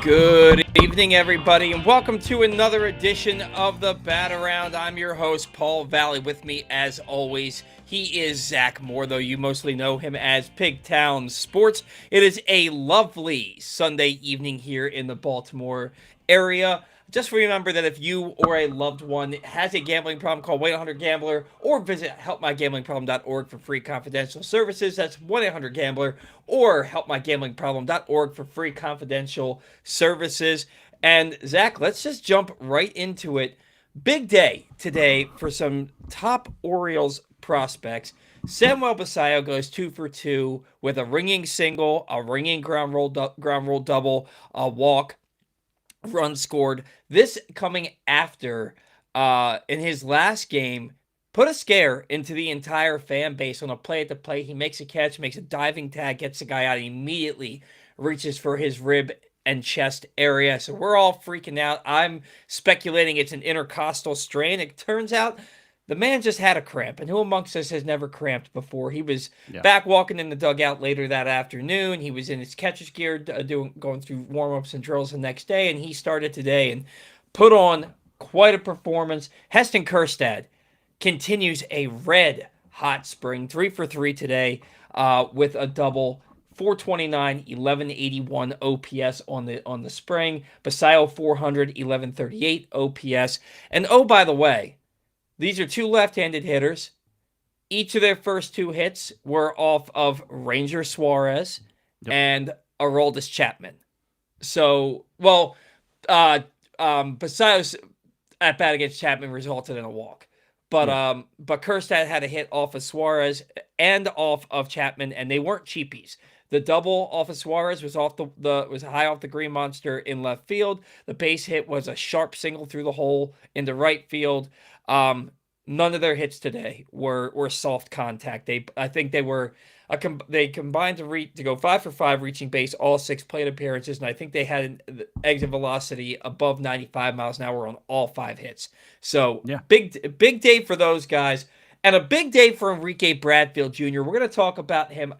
Good evening, everybody, and welcome to another edition of the Bat Around. I'm your host, Paul Valley. With me, as always, he is Zach Moore, though you mostly know him as Pigtown Sports. It is a lovely Sunday evening here in the Baltimore area. Just remember that if you or a loved one has a gambling problem, call 1-800-GAMBLER or visit helpmygamblingproblem.org for free confidential services. That's 1-800-GAMBLER or helpmygamblingproblem.org for free confidential services. And Zach, let's just jump right into it. Big day today for some top Orioles prospects. Samuel Basallo goes 2 for 2 with a ringing single, a ringing ground roll double, a walk, run scored. This coming after, in his last game, put a scare into the entire fan base on a play at the plate. He makes a catch, makes a diving tag, gets the guy out, immediately reaches for his rib and chest area. So we're all freaking out. I'm speculating it's an intercostal strain. It turns out the man just had a cramp, and who amongst us has never cramped before? He was back walking in the dugout later that afternoon. He was in his catcher's gear going through warm-ups and drills the next day, and he started today and put on quite a performance. Heston Kjerstad continues a red-hot spring, 3 for 3 today with a double. 429, 1181 OPS on the spring. Basallo 400, 1138 OPS. And oh, by the way, these are two left-handed hitters. Each of their first two hits were off of Ranger Suarez and Aroldis Chapman. So, Basallo's at bat against Chapman resulted in a walk. But Kjerstad had a hit off of Suarez and off of Chapman, and they weren't cheapies. The double off of Suarez was was high off the green monster in left field. The base hit was a sharp single through the hole into right field. None of their hits today were soft contact. I think they combined to go 5 for 5, reaching base all 6 plate appearances, and I think they had an exit velocity above 95 miles an hour on all 5 hits. So big day for those guys, and a big day for Enrique Bradfield Jr. We're going to talk about him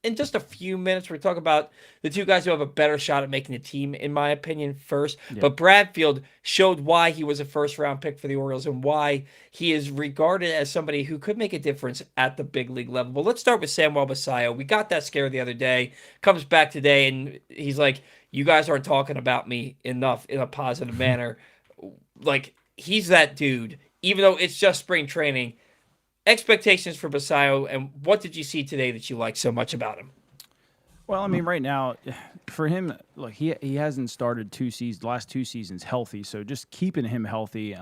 in just a few minutes. We're talking about the two guys who have a better shot at making the team, in my opinion, first. Yeah. But Bradfield showed why he was a first-round pick for the Orioles and why he is regarded as somebody who could make a difference at the big league level. But let's start with Samuel Basallo. We got that scare the other day, comes back today, and he's like, you guys aren't talking about me enough in a positive manner. Like, he's that dude, even though it's just spring training. Expectations for Basallo, and what did you see today that you liked so much about him? Well, I mean, right now, for him, look, he hasn't started last 2 seasons healthy, so just keeping him healthy,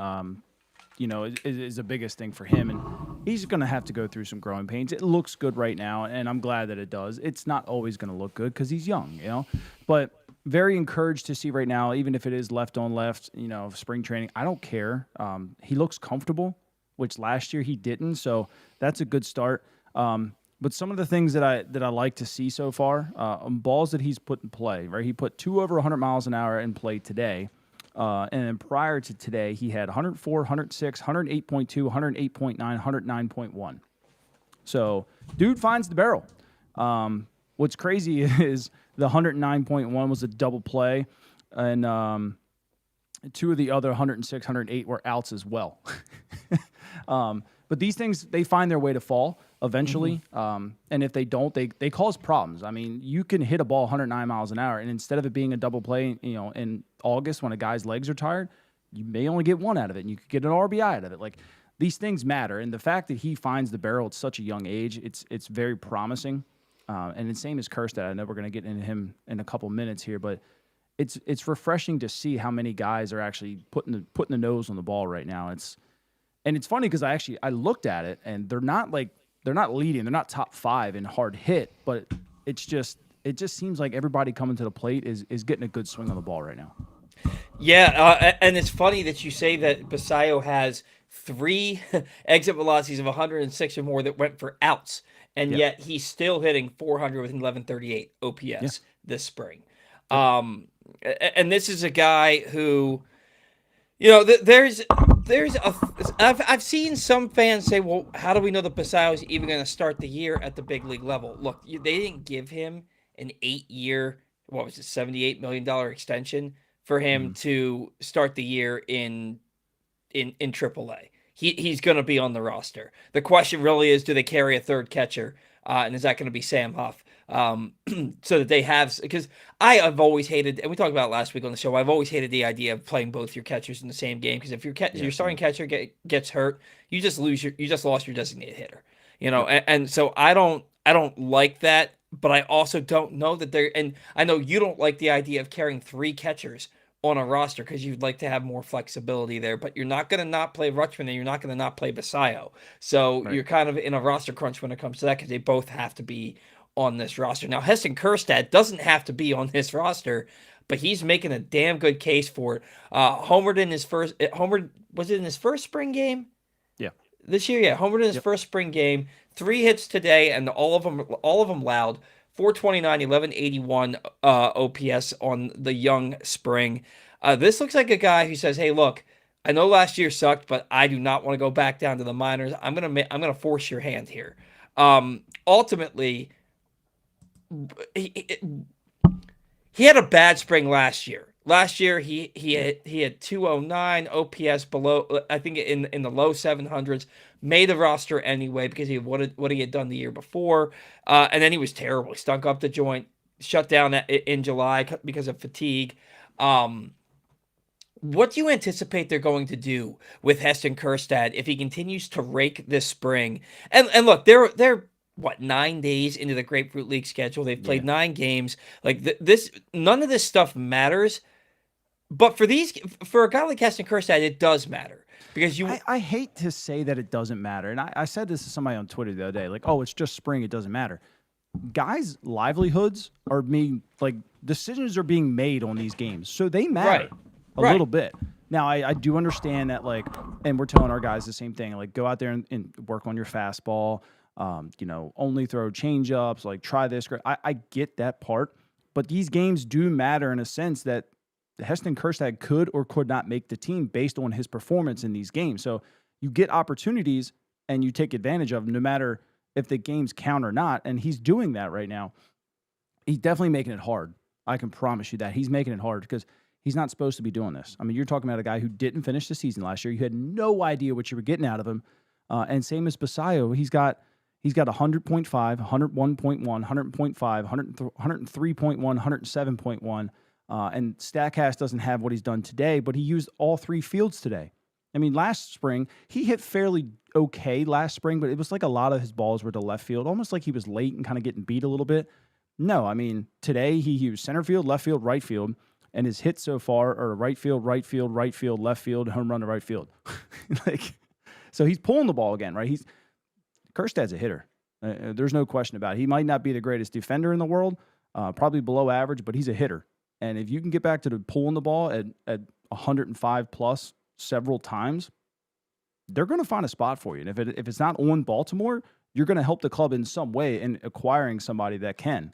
is the biggest thing for him, and he's going to have to go through some growing pains. It looks good right now, and I'm glad that it does. It's not always going to look good because he's young, but very encouraged to see right now, even if it is left on left, spring training. I don't care. He looks comfortable, which last year he didn't, so that's a good start. But some of the things that I like to see so far, balls that he's put in play, right? He put 2 over 100 miles an hour in play today, and then prior to today, he had 104, 106, 108.2, 108.9, 109.1. So, dude finds the barrel. What's crazy is the 109.1 was a double play, and 2 of the other 106, 108 were outs as well. But these things, they find their way to fall eventually. Mm-hmm. And if they don't, they cause problems. I mean, you can hit a ball 109 miles an hour, and instead of it being a double play, in August when a guy's legs are tired, you may only get 1 out of it, and you could get an RBI out of it. Like, these things matter. And the fact that he finds the barrel at such a young age, it's very promising. And the same as Kjerstad. I know we're going to get into him in a couple minutes here, but it's refreshing to see how many guys are actually putting the nose on the ball right now. It's funny because I looked at it, and they're not leading, they're not top 5 in hard hit, but it just seems like everybody coming to the plate is getting a good swing on the ball right now. Yeah, and it's funny that you say that Basallo has 3 exit velocities of 106 or more that went for outs, and yet he's still hitting 400 with 1138 OPS this spring. And this is a guy who, I've seen some fans say, well, how do we know that Basallo is even going to start the year at the big league level? Look, they didn't give him an 8-year what was it, $78 million extension for him Mhm. to start the year in AAA. He's going to be on the roster. The question really is, do they carry a third catcher? And is that going to be Sam Huff? So that they have, because I have always hated, and we talked about it last week on the show, I've always hated the idea of playing both your catchers in the same game, because if Yeah, your starting same. catcher gets hurt, you just lost your designated hitter. Yep. And so I don't like that, but I also don't know that they're, and I know you don't like the idea of carrying three catchers on a roster because you'd like to have more flexibility there, but you're not going to not play Rutschman and you're not going to not play Basallo. So Right. you're kind of in a roster crunch when it comes to that because they both have to be on this roster. Now, Heston Kjerstad doesn't have to be on this roster, but he's making a damn good case for it. Homered, was it in his first spring game? Yeah. This year, yeah, homered in his Yep. first spring game, 3 hits today, and all of them loud. 429, 1181 OPS on the young spring. This looks like a guy who says, "Hey, look, I know last year sucked, but I do not want to go back down to the minors. I'm gonna force your hand here." Ultimately, he, he had a bad spring last year. Last year he had 209 OPS below, I think in the low 700s. Made the roster anyway because he what he had done the year before, and then he was terrible. He stunk up the joint, shut down in July because of fatigue. Um, what do you anticipate they're going to do with Heston Kjerstad if he continues to rake this spring? And look, they're what, 9 days into the Grapefruit League schedule. They've played Yeah. 9 games. Like this, none of this stuff matters. But for a guy like Heston Kjerstad, it does matter because you I hate to say that it doesn't matter. And I said this to somebody on Twitter the other day, like, oh, it's just spring, it doesn't matter. Guys' livelihoods are being like decisions are being made on these games. So they matter right, a right. little bit. Now I do understand that, like, and we're telling our guys the same thing, like go out there and work on your fastball, only throw change ups, like try this. I get that part, but these games do matter in a sense that Heston Kjerstad could or could not make the team based on his performance in these games. So you get opportunities and you take advantage of them, no matter if the games count or not. And he's doing that right now. He's definitely making it hard. I can promise you that. He's making it hard because he's not supposed to be doing this. I mean, you're talking about a guy who didn't finish the season last year. You had no idea what you were getting out of him. And same as Basallo, he's got 100.5, 101.1, 100.5, 103.1, 107.1. And StatCast doesn't have what he's done today, but he used all three fields today. I mean, last spring, he hit fairly okay last spring, but it was like a lot of his balls were to left field, almost like he was late and kind of getting beat a little bit. No, I mean, today he used center field, left field, right field, and his hits so far are right field, right field, right field, left field, home run to right field. Like, so he's pulling the ball again, right? Kjerstad's a hitter. There's no question about it. He might not be the greatest defender in the world, probably below average, but he's a hitter. And if you can get back to the pulling the ball at 105 plus several times, they're going to find a spot for you. And if it's not on Baltimore, you're going to help the club in some way in acquiring somebody that can.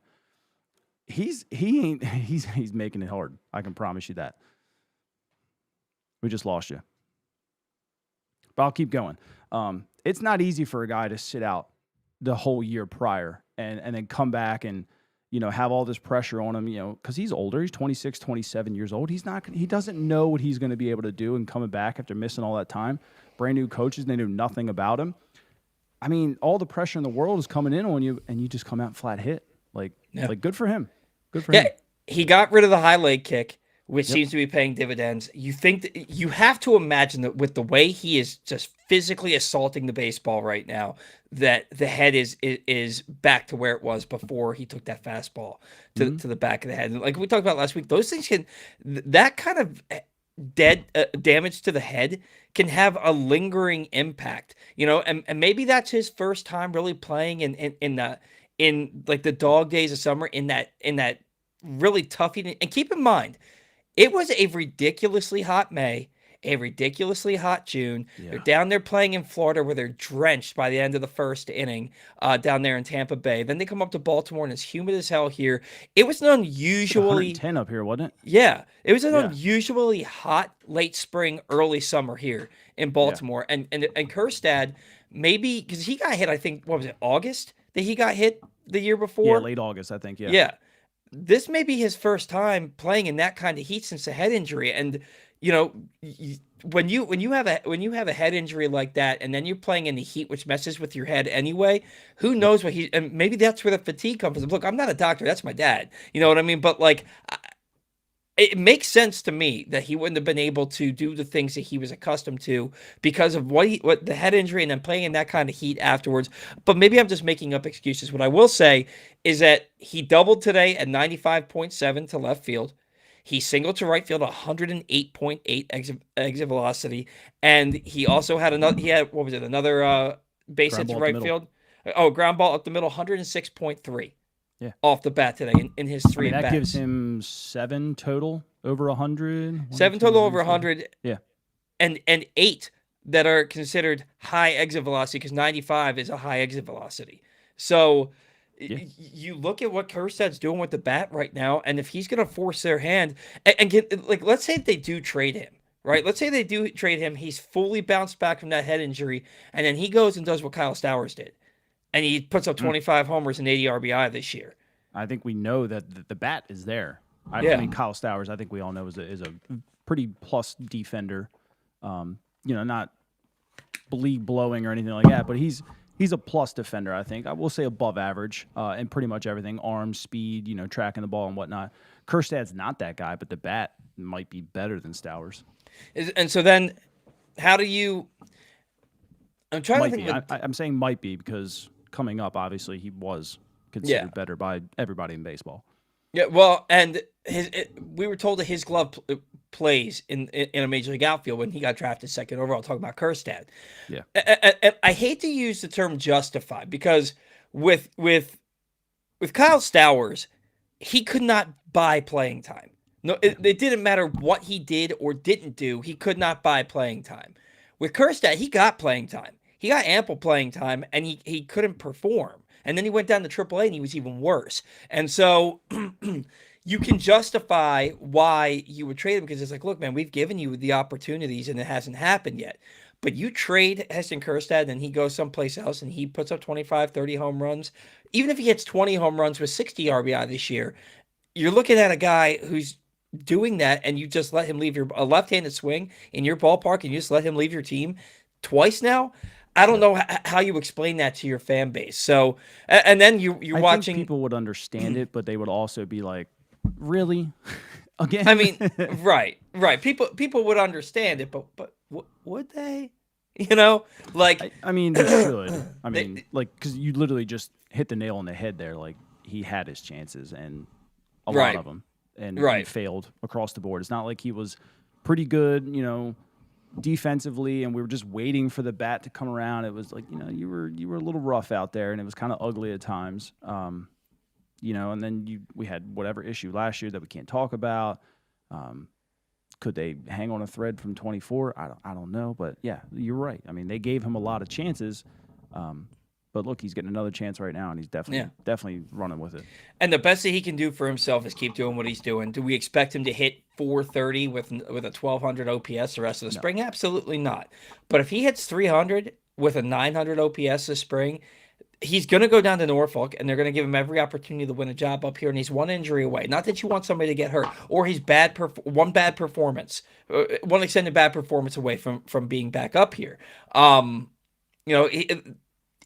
He's making it hard. I can promise you that. We just lost you, but I'll keep going. It's not easy for a guy to sit out the whole year prior and then come back and have all this pressure on him, because he's older. He's 26, 27 years old. He doesn't know what he's going to be able to do and coming back after missing all that time. Brand new coaches, they knew nothing about him. I mean, all the pressure in the world is coming in on you, and you just come out flat hit. Like good for him. Good for Yeah, him. he got rid of the high leg kick, which Yep. seems to be paying dividends. You think that you have to imagine that with the way he is just physically assaulting the baseball right now, that the head is back to where it was before he took that fastball to the back of the head. And like we talked about last week, those things that kind of dead damage to the head can have a lingering impact, and maybe that's his first time really playing in like the dog days of summer in that really tough heat. And keep in mind, it was a ridiculously hot May, a ridiculously hot June. They're Yeah. down there playing in Florida where they're drenched by the end of the first inning down there in Tampa Bay. Then they come up to Baltimore and it's humid as hell here. It was an It's like unusually 110 up here, wasn't it? yeah, it was an Yeah. unusually hot late spring, early summer here in Yeah. Baltimore. And Kjerstad, maybe because he got hit, I think, what was it, August that he got hit the year Yeah. before? Late August, I think. Yeah. Yeah. this may be his first time playing in that kind of heat since a head injury. And you know, when you have a head injury like that, and then you're playing in the heat, which messes with your head anyway. Who knows what and maybe that's where the fatigue comes from. Look, I'm not a doctor. That's my dad. You know what I mean? But like, it makes sense to me that he wouldn't have been able to do the things that he was accustomed to because of what the head injury and then playing in that kind of heat afterwards. But maybe I'm just making up excuses. What I will say is that he doubled today at 95.7 to left field. He singled to right field 108.8 exit velocity, and he also had another. He had what was it? Another base hit to right field. Oh, ground ball up the middle, 106.3. Yeah. Off the bat today in his three that bats. gives him 7 total over 100. 7 total over 100. Yeah. And 8 that are considered high exit velocity because 95 is a high exit velocity. So you look at what Kjerstad's doing with the bat right now, and if he's going to force their hand and get, like, let's say they do trade him, right? Let's say they do trade him. He's fully bounced back from that head injury, and then he goes and does what Kyle Stowers did. And he puts up 25 homers and 80 RBI this year. I think we know that the bat is there. I mean, Kyle Stowers, I think we all know, is a pretty plus defender. Not league blowing or anything like that, but he's a plus defender, I think. I will say above average in pretty much everything. Arm, speed, tracking the ball and whatnot. Kjerstad's not that guy, but the bat might be better than Stowers. And so then how do you... I'm trying to think... I'm saying might be because coming up, obviously, he was considered better by everybody in baseball. Yeah, well, and we were told that his glove plays in a major league outfield when he got drafted second overall. Talking about Kjerstad, yeah. And I hate to use the term justify because with Kyle Stowers, he could not buy playing time. No, it didn't matter what he did or didn't do. He could not buy playing time. With Kjerstad, he got playing time. He got ample playing time, and he couldn't perform. And then he went down to AAA, and he was even worse. And so you can justify why you would trade him because it's like, look, man, we've given you the opportunities, and it hasn't happened yet. But you trade Heston Kjerstad, and he goes someplace else, and he puts up 25, 30 home runs. Even if he hits 20 home runs with 60 RBI this year, you're looking at a guy who's doing that, and you just let him leave a left-handed swing in your ballpark, and you just let him leave your team twice now. I don't know how you explain that to your fan base. So, and then you're watching. Think people would understand it, but they would also be like, "Really, again?" I mean, right. People would understand it, but would they? I mean, they should. I mean, because you literally just hit the nail on the head there. Like he had his chances, and a lot of them, and he failed across the board. It's not like he was pretty good, defensively, and we were just waiting for the bat to come around. It was like, you were a little rough out there, and it was kind of ugly at times. And then we had whatever issue last year that we can't talk about. Could they hang on a thread from 24? I don't know, but yeah, you're right. I mean, they gave him a lot of chances. But look, he's getting another chance right now, and he's definitely running with it. And the best that he can do for himself is keep doing what he's doing. Do we expect him to hit 430 with a 1,200 OPS the rest of the spring? Absolutely not. But if he hits 300 with a 900 OPS this spring, he's going to go down to Norfolk, and they're going to give him every opportunity to win a job up here, and he's one injury away. Not that you want somebody to get hurt, or he's one bad performance, one extended bad performance away from being back up here.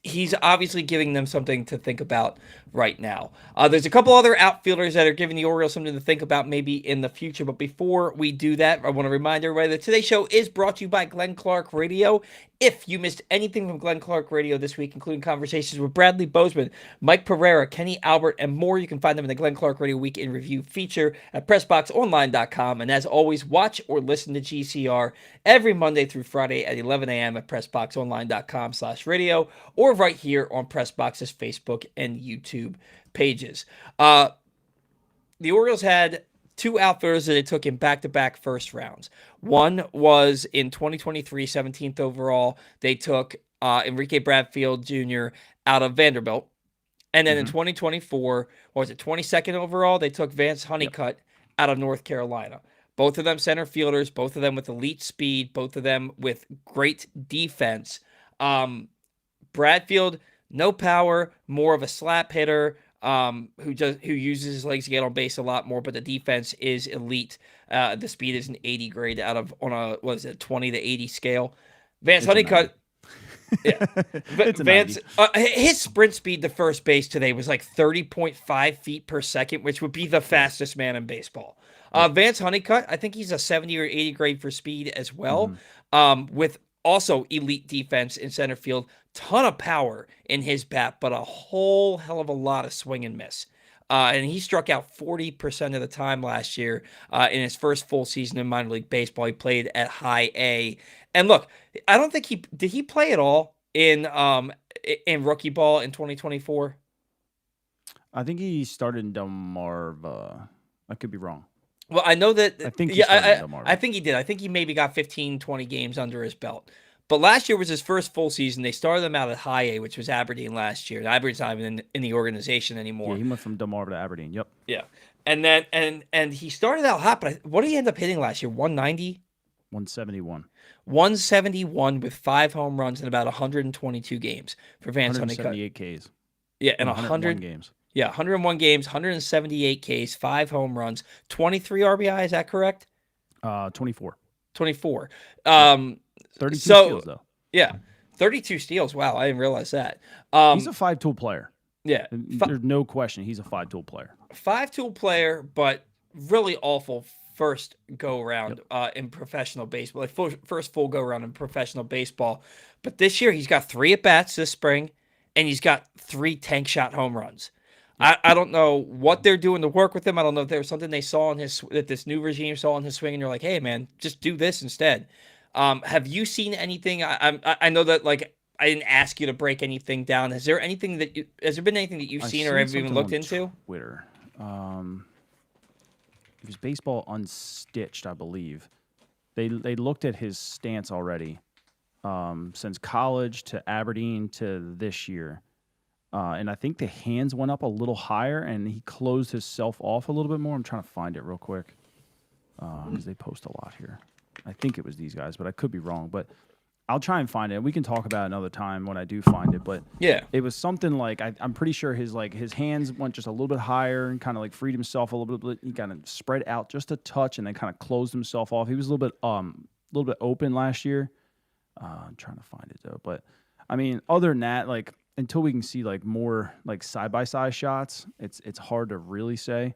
He's obviously giving them something to think about right now. There's a couple other outfielders that are giving the Orioles something to think about maybe in the future. But before we do that, I want to remind everybody that today's show is brought to you by Glenn Clark Radio. If you missed anything from Glenn Clark Radio this week, including conversations with Bradley Bozeman, Mike Pereira, Kenny Albert, and more, you can find them in the Glenn Clark Radio Week in Review feature at PressBoxOnline.com. And as always, watch or listen to GCR every Monday through Friday at 11 a.m. at PressBoxOnline.com/radio or right here on PressBox's Facebook and YouTube pages. The Orioles had two outfielders that they took in back-to-back first rounds. One was in 2023, 17th overall. They took Enrique Bradfield Jr. out of Vanderbilt. And then in 2024, 22nd overall, they took Vance Honeycutt out of North Carolina. Both of them center fielders, both of them with elite speed, both of them with great defense. Bradfield, no power, more of a slap hitter. who uses his legs to get on base a lot more, but the defense is elite. The speed is an 80 grade out of on a 20 to 80 scale. Vance Honeycutt. Yeah, It's a Vance. 90. His sprint speed to first base today was like 30.5 feet per second, which would be the fastest man in baseball. Vance Honeycutt, I think he's a 70 or 80 grade for speed as well, with also elite defense in center field. Ton of power in his bat, but a whole hell of a lot of swing and miss. And he struck out 40% of the time last year in his first full season in minor league baseball. He played at high A. And look, I don't think he play at all in rookie ball in 2024. I think he started in Delmarva. I could be wrong. Well, I know that. I think he started in Delmarva. I think he did. I think he maybe got 15, 20 games under his belt. But last year was his first full season. They started him out at high A, which was Aberdeen last year. Aberdeen's not even in the organization anymore. Yeah, he went from Delmarva to Aberdeen. Yep. Yeah, and then and he started out hot. But what did he end up hitting last year? 190. 171. 171 with 5 home runs in about 122 games for Vance Honeycutt. 178 Ks. Yeah, and 101 games. Yeah, 101 games, 178 Ks, 5 home runs, 23 RBI. Is that correct? 24. 24. 32 steals though. Yeah, 32 steals. Wow, I didn't realize that. He's a 5-tool player. Yeah, there's no question. He's a 5-tool player. 5-tool player, but really awful first go around in professional baseball. Like first full go around in professional baseball. But this year he's got 3 at bats this spring, and he's got 3 tank shot home runs. I don't know what they're doing to work with him. I don't know if there was something they saw in that this new regime saw in his swing, and you're like, hey man, just do this instead. Have you seen anything? I know that like I didn't ask you to break anything down. Has there been anything that you've seen or have even looked into? Twitter. It was Baseball Unstitched, I believe. They looked at his stance already, since college to Aberdeen to this year. And I think the hands went up a little higher, and he closed himself off a little bit more. I'm trying to find it real quick because they post a lot here. I think it was these guys, but I could be wrong. But I'll try and find it. We can talk about it another time when I do find it. But yeah, it was something like I'm pretty sure his hands went just a little bit higher and kind of like freed himself a little bit. He kind of spread out just a touch and then kind of closed himself off. He was a little bit open last year. I'm trying to find it though. But I mean, other than that, like until we can see like more like side by side shots, it's hard to really say.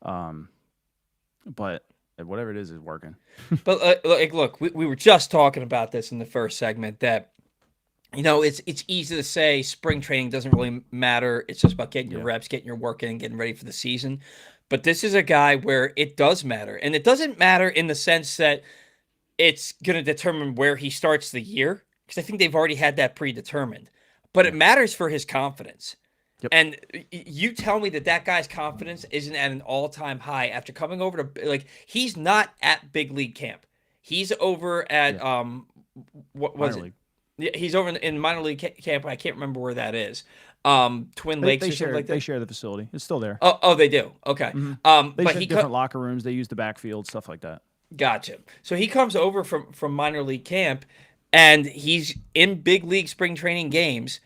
But whatever it is working. But look, we were just talking about this in the first segment that, you know, it's easy to say spring training doesn't really matter. It's just about getting your reps, getting your work in, and getting ready for the season. But this is a guy where it does matter. And it doesn't matter in the sense that it's going to determine where he starts the year, because I think they've already had that predetermined. But it matters for his confidence. Yep. And you tell me that guy's confidence isn't at an all-time high after coming over to, like, he's not at big league camp. He's over at, what was minor it? League. Yeah, he's over in minor league camp. I can't remember where that is. Twin Lakes or something like that. They share the facility. It's still there. Oh, they do. Okay. Mm-hmm. They share different locker rooms. They use the backfield, stuff like that. Gotcha. So he comes over from minor league camp, and he's in big league spring training games,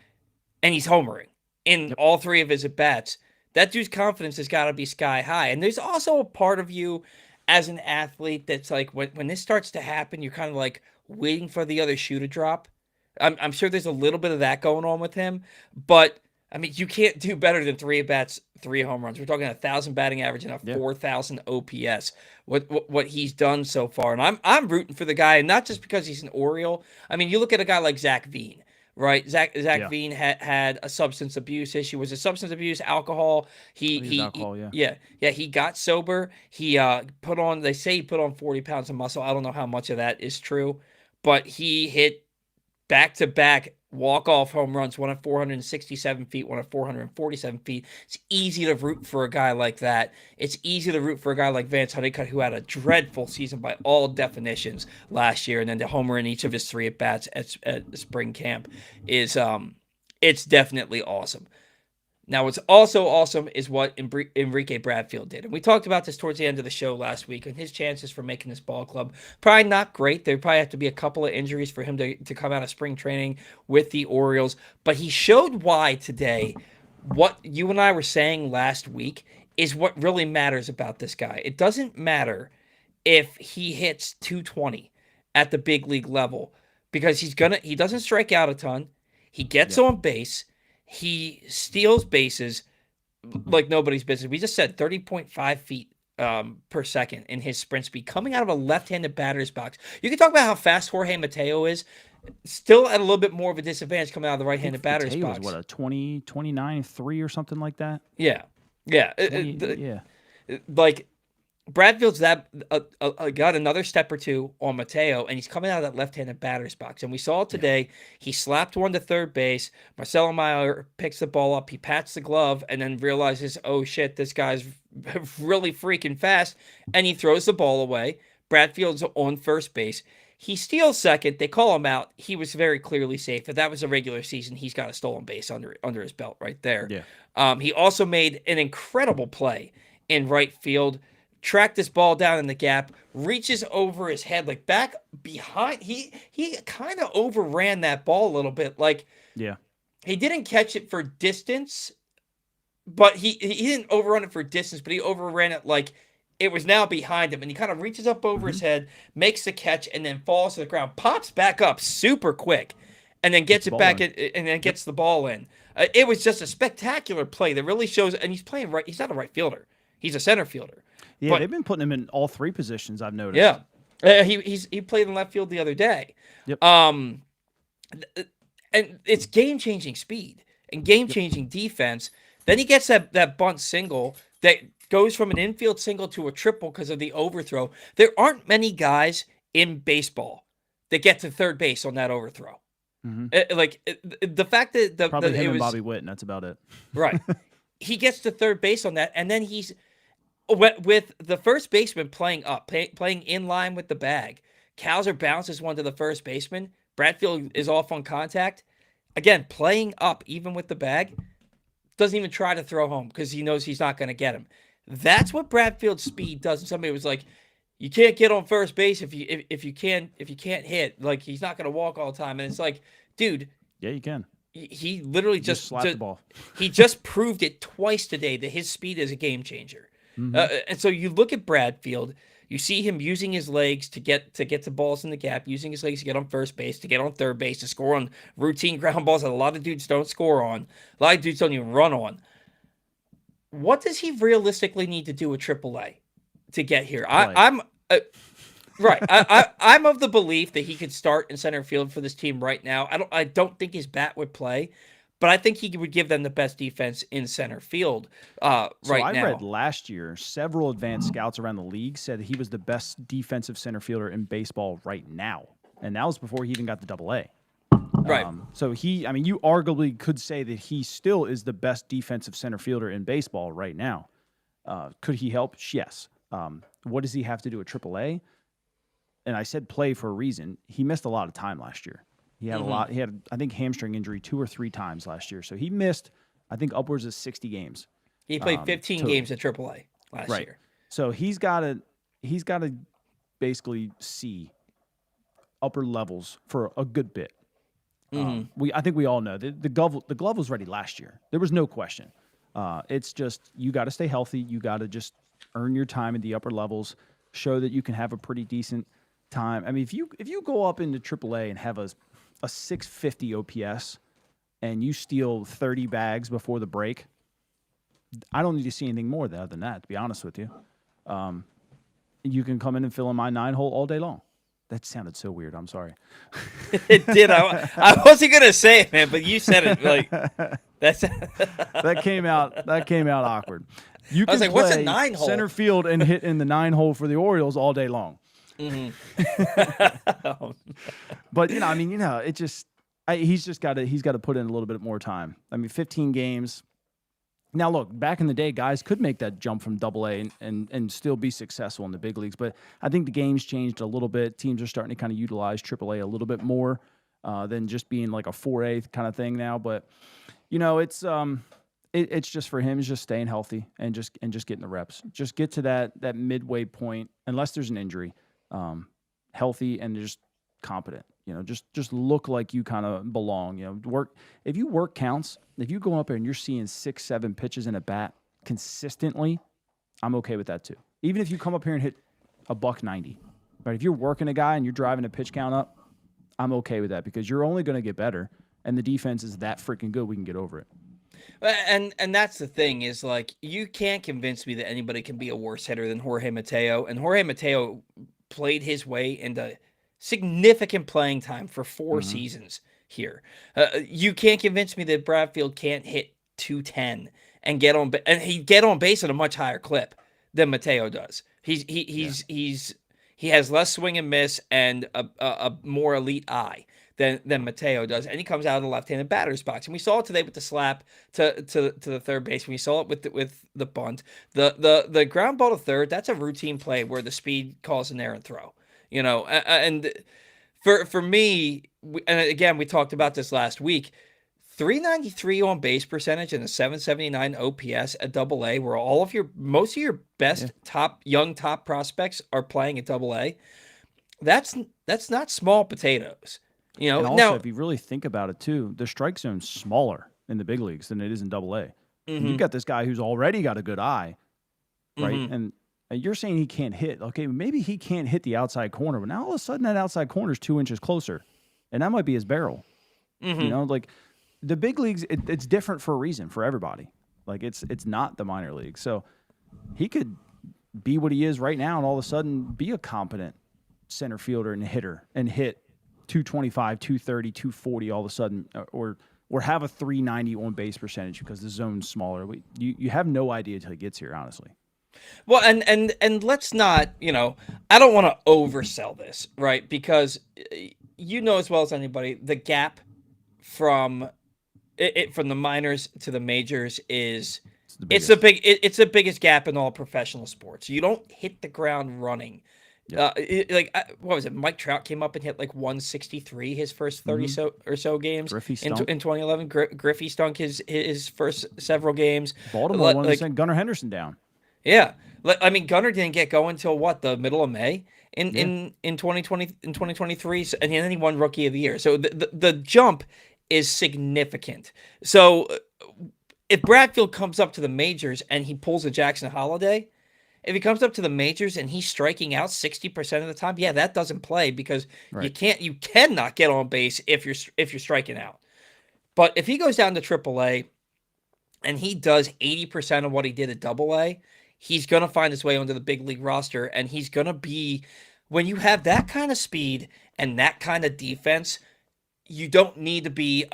and he's homering in all 3 of his at-bats. That dude's confidence has got to be sky high. And there's also a part of you as an athlete that's like, when this starts to happen, you're kind of like waiting for the other shoe to drop. I'm sure there's a little bit of that going on with him. But, I mean, you can't do better than 3 at-bats, 3 home runs. We're talking 1,000 batting average and a 4,000 OPS. What he's done so far. And I'm rooting for the guy, and not just because he's an Oriole. I mean, you look at a guy like Zach Veen. Right, Zach Veen had a substance abuse issue. Was it substance abuse, alcohol? He got sober. He put on. They say he put on 40 pounds of muscle. I don't know how much of that is true, but he hit back-to-back walk-off home runs, one at 467 feet, one at 447 feet. It's easy to root for a guy like that. It's easy to root for a guy like Vance Honeycutt, who had a dreadful season by all definitions last year, and then the homer in each of his 3 at-bats at spring camp is it's definitely awesome. Now, what's also awesome is what Enrique Bradfield did. And we talked about this towards the end of the show last week, and his chances for making this ball club, probably not great. There probably have to be a couple of injuries for him to come out of spring training with the Orioles. But he showed why today what you and I were saying last week is what really matters about this guy. It doesn't matter if he hits 220 at the big league level because he doesn't strike out a ton. He gets Yep. on base. He steals bases like nobody's business. We just said 30.5 feet per second in his sprint speed coming out of a left-handed batter's box. You can talk about how fast Jorge Mateo is. Still at a little bit more of a disadvantage coming out of the right-handed batter's Mateo box. was what, a 29-3 or something like that? Yeah. Yeah. 20, yeah. Like Bradfield's got another step or two on Mateo, and he's coming out of that left-handed batter's box. And we saw it today. He slapped one to third base. Marcelo Meyer picks the ball up. He pats the glove and then realizes, oh, shit, this guy's really freaking fast. And he throws the ball away. Bradfield's on first base. He steals second. They call him out. He was very clearly safe. If that was a regular season, he's got a stolen base under his belt right there. Yeah. He also made an incredible play in right field. Tracked this ball down in the gap, reaches over his head, like back behind. He kind of overran that ball a little bit. Like, Yeah. he didn't catch it for distance, but he didn't overrun it for distance, but he overran it like it was now behind him. And he kind of reaches up over his head, makes the catch, and then falls to the ground, pops back up super quick, and then gets it back in, and then gets the ball in. It was just a spectacular play that really shows. And he's playing right. He's not a right fielder. He's a center fielder. Yeah, But- they've been putting him in all three positions, I've noticed. Yeah, he played in left field the other day. Yep. And it's game changing speed and game changing defense. Then he gets that bunt single that goes from an infield single to a triple because of the overthrow. There aren't many guys in baseball that get to third base on that overthrow. The fact that Probably him it and was Bobby Witt, and that's about it. right, he gets to third base on that, and then he's with the first baseman playing up, playing in line with the bag. Cowser bounces one to the first baseman. Bradfield is off on contact. Again, playing up even with the bag. Doesn't even try to throw home because he knows he's not going to get him. That's what Bradfield's speed does. And somebody was like, you can't get on first base if you can't hit. Like, he's not going to walk all the time. And it's like, dude. Yeah, you can. He literally just slap the ball. He just proved it twice today that his speed is a game changer. And so you look at Bradfield, you see him using his legs to get to balls in the gap, using his legs to get on first base, to get on third base, to score on routine ground balls that a lot of dudes don't score on. A lot of dudes don't even run on. What does he realistically need to do at AAA to get here? I'm of the belief that he could start in center field for this team right now. I don't think his bat would play. But I think he would give them the best defense in center field right now. So I read last year, several advanced scouts around the league said he was the best defensive center fielder in baseball right now. And that was before he even got to Double-A. Right. So you arguably could say that he still is the best defensive center fielder in baseball right now. Could he help? Yes. What does he have to do at AAA? And I said play for a reason. He missed a lot of time last year. He had a lot. He had, I think, hamstring injury 2 or 3 times last year. So he missed, I think, upwards of 60 games. He played 15 games at AAA last year. So he's got to basically see upper levels for a good bit. I think we all know the glove was ready last year. There was no question. It's just you got to stay healthy. You got to just earn your time at the upper levels. Show that you can have a pretty decent time. I mean, if you go up into AAA and have a 650 OPS and you steal 30 bags before the break, I don't need to see anything more other than that, to be honest with you. You can come in and fill in my 9-hole all day long. That sounded so weird. I'm sorry. It did. I wasn't going to say it, man, but you said it like that's that came out awkward. You can I was like, play what's a 9-hole? Center field and hit in the 9-hole for the Orioles all day long. But it just he's got to put in a little bit more time. I mean, 15 games. Now look, back in the day, guys could make that jump from Double-A and still be successful in the big leagues. But I think the game's changed a little bit. Teams are starting to kind of utilize AAA a little bit more than just being like a 4A kind of thing now. But it's just for him. It's just staying healthy and just getting the reps. Just get to that midway point, unless there's an injury. Healthy and just competent. Just look like you kind of belong. Work if you work counts. If you go up there and you're seeing 6, 7 pitches in a bat consistently, I'm okay with that too. Even if you come up here and hit a $190, right? If you're working a guy and you're driving a pitch count up, I'm okay with that because you're only going to get better, and the defense is that freaking good. We can get over it. And that's the thing is, like, you can't convince me that anybody can be a worse hitter than Jorge Mateo. And Jorge Mateo played his way into significant playing time for 4 seasons here. You can't convince me that Bradfield can't hit 210 and get on, and he'd get on base at a much higher clip than Mateo does. He has less swing and miss and a more elite eye than Mateo does, and he comes out of the left-handed batter's box. And we saw it today with the slap to the third base. We saw it with the bunt, the ground ball to third. That's a routine play where the speed calls an errant throw. And for me, and again, we talked about this last week. 393 on base percentage and a 779 OPS at Double-A, where most of your best young top prospects are playing at Double-A. That's not small potatoes. And also, now, if you really think about it too, the strike zone's smaller in the big leagues than it is in Double-A. And you've got this guy who's already got a good eye, right? And you're saying he can't hit. Okay, maybe he can't hit the outside corner, but now all of a sudden that outside corner is 2 inches closer, and that might be his barrel. Like the big leagues, it's different for a reason for everybody. Like it's not the minor leagues, so he could be what he is right now, and all of a sudden be a competent center fielder and hitter and hit 225, 230, 240 all of a sudden, or have a 390 on base percentage because the zone's smaller. You have no idea until he gets here, honestly. Well, and let's not, I don't want to oversell this, right? Because as well as anybody, the gap from the minors to the majors is it's the biggest gap in all professional sports. You don't hit the ground running. Yeah. What was it? Mike Trout came up and hit like 163 his first 30 or so games in 2011. Griffey stunk his first several games. Baltimore wanted to send Gunnar Henderson down. Yeah, I mean Gunnar didn't get going until the middle of May in 2020 in 2023, and then he won Rookie of the Year. So the jump is significant. So if Bradfield comes up to the majors and he pulls a Jackson Holiday. If he comes up to the majors and he's striking out 60% of the time, that doesn't play because you cannot get on base if you're striking out. But if he goes down to AAA and he does 80% of what he did at AA, he's going to find his way onto the big league roster, and he's going to be, when you have that kind of speed and that kind of defense, you don't need to be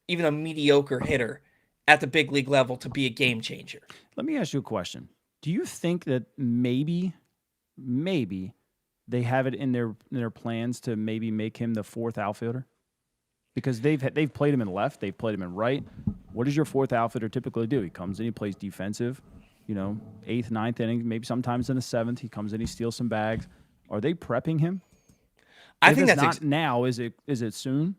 even a mediocre hitter at the big league level to be a game changer. Let me ask you a question. Do you think that maybe they have it in their plans to maybe make him the fourth outfielder? Because they've played him in left, they've played him in right. What does your fourth outfielder typically do? He comes in, he plays defensive, 8th, 9th inning, maybe sometimes in the 7th. He comes in, he steals some bags. Are they prepping him? I think that's not now. Is it soon?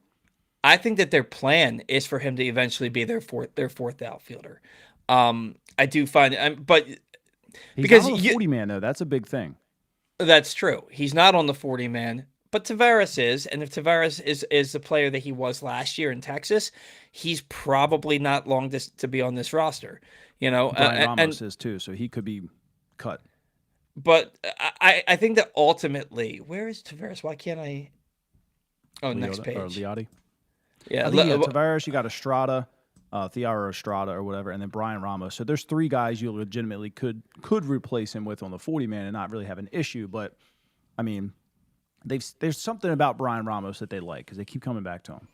I think that their plan is for him to eventually be their fourth outfielder. I do find, but. He's because not on the 40 man though. That's a big thing. That's true. He's not on the 40 man, but Taveras is, and if Taveras is the player that he was last year in Texas, he's probably not long to be on this roster. Brian Ramos is too, so he could be cut. But I think that ultimately, where is Taveras? Why can't I? Oh, next page. Or Liotti. Yeah, Taveras. You got Estrada. Thiago Estrada or whatever, and then Brian Ramos. So there's 3 guys you legitimately could replace him with on the 40 man and not really have an issue. But I mean, there's something about Brian Ramos that they like because they keep coming back to him.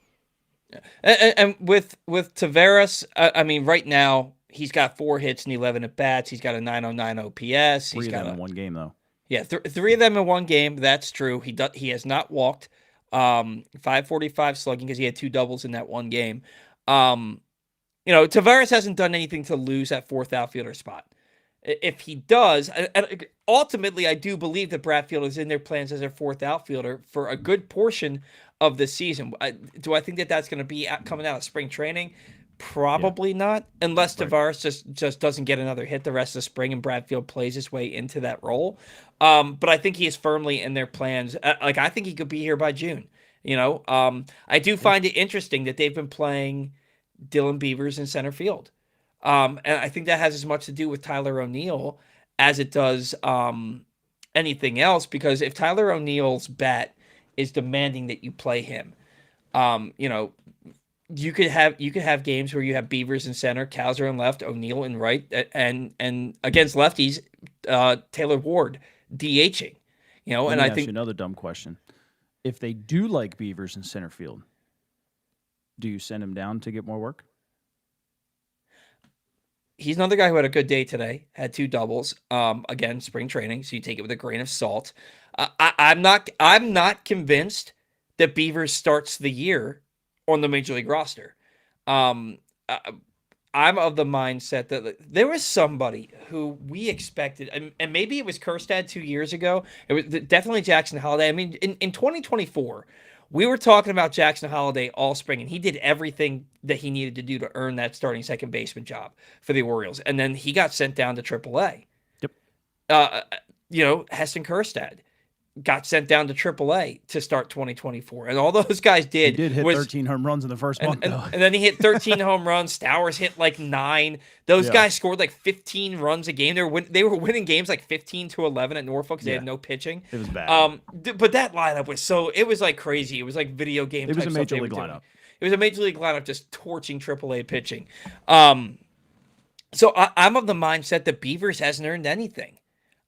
Yeah. And with Taveras, I mean, right now he's got 4 hits and 11 at bats. He's got a 909 OPS. He's got them in one game though. Yeah, 3 of them in one game. That's true. He has not walked. 545 slugging because he had 2 doubles in that one game. Taveras hasn't done anything to lose that fourth outfielder spot. If he does, ultimately, I do believe that Bradfield is in their plans as their fourth outfielder for a good portion of the season. Do I think that that's going to be coming out of spring training? Yeah. Probably not, unless Right. Tavares just doesn't get another hit the rest of the spring and Bradfield plays his way into that role. But I think he is firmly in their plans. Like I think he could be here by June. I do Yeah. find it interesting that they've been playing Dylan Beavers in center field, and I think that has as much to do with Tyler O'Neill as it does anything else. Because if Tyler O'Neill's bat is demanding that you play him, um, you know, you could have games where you have Beavers in center, Cowser in left, O'Neill in right, and against lefties, Taylor Ward DHing. Let And me I ask you think another dumb question. If they do like Beavers in center field, do you send him down to get more work? he's another guy who had a good day today, had two doubles. Again, spring training, so you take it with a grain of salt. I'm not convinced that Beavers starts the year on the major league roster. Um, uh, I'm of the mindset that there was somebody who we expected, and maybe it was Kjerstad 2 years ago. It was definitely Jackson Holiday. I mean, in 2024, we were talking about Jackson Holiday all spring, and he did everything that he needed to do to earn that starting second baseman job for the Orioles. And then he got sent down to AAA. Yep. Heston Kjerstad got sent down to AAA to start 2024, and all those guys He did did hit was 13 home runs in the first month, and, though. and then he hit 13 home runs. Stowers hit like 9. Those Yeah. guys scored like 15 runs a game. They were winning games like 15-11 at Norfolk because they Yeah. had no pitching. It was bad. But that lineup was it was like crazy. It was like video game. It was type a stuff major they league were doing. lineup. It was a major league lineup just torching AAA pitching. So I'm of the mindset that Beavers hasn't earned anything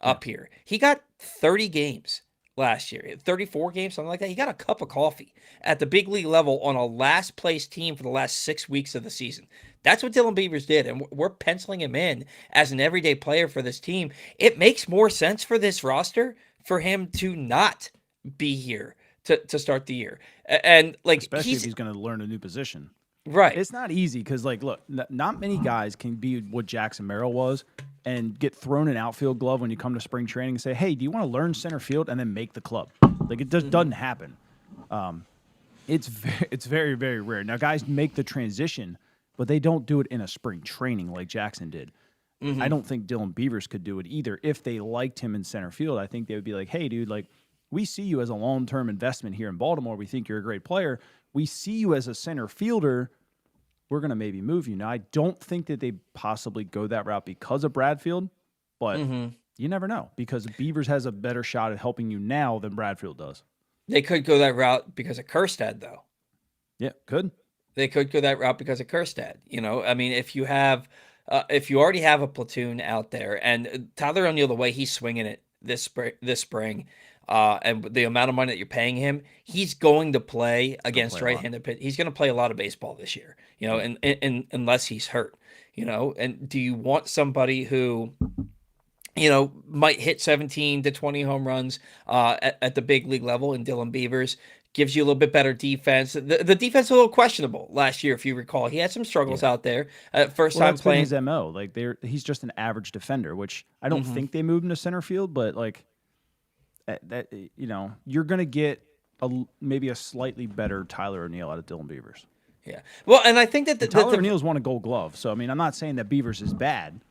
up here. He got 30 games last year, 34 games, something like that. He got a cup of coffee at the big league level on a last place team for the last 6 weeks of the season. That's what Dylan Beavers did, and we're penciling him in as an everyday player for this team. It makes more sense for this roster for him to not be here to start the year. And like Especially if he's going to learn a new position. right. It's not easy because, like, look, not many guys can be what Jackson Merrill was and get thrown an outfield glove when you come to spring training and say, hey, do you want to learn center field and then make the club? Like, it just doesn't happen. It's very, very rare. Now, guys make the transition, but they don't do it in a spring training like Jackson did. I don't think Dylan Beavers could do it either. If they liked him in center field, I think they would be like, hey, dude, like, we see you as a long-term investment here in Baltimore. We think you're a great player. We see you as a center fielder. We're going to maybe move you. Now, I don't think that they possibly go that route because of Bradfield, but you never know because Beavers has a better shot at helping you now than Bradfield does. They could go that route because of Kjerstad, though. Yeah, could. They could go that route because of Kjerstad. I mean, if you already have a platoon out there, and Tyler O'Neill, the way he's swinging it this spring, and the amount of money that you're paying him, he's going to play against play a lot. right-handed pitch. He's going to play a lot of baseball this year. And unless he's hurt. And do you want somebody who might hit 17 to 20 home runs at the big league level in Dylan Beavers? Gives you a little bit better defense. The defense was a little questionable last year, if you recall. He had some struggles out there. First time That's been playing. his MO. Like he's just an average defender, which I don't think they moved him to center field, but like that, you're gonna get maybe a slightly better Tyler O'Neill out of Dylan Beavers. Yeah. Well, and I think that Tyler O'Neill's won a Gold Glove, so I mean, I'm not saying that Beavers is bad.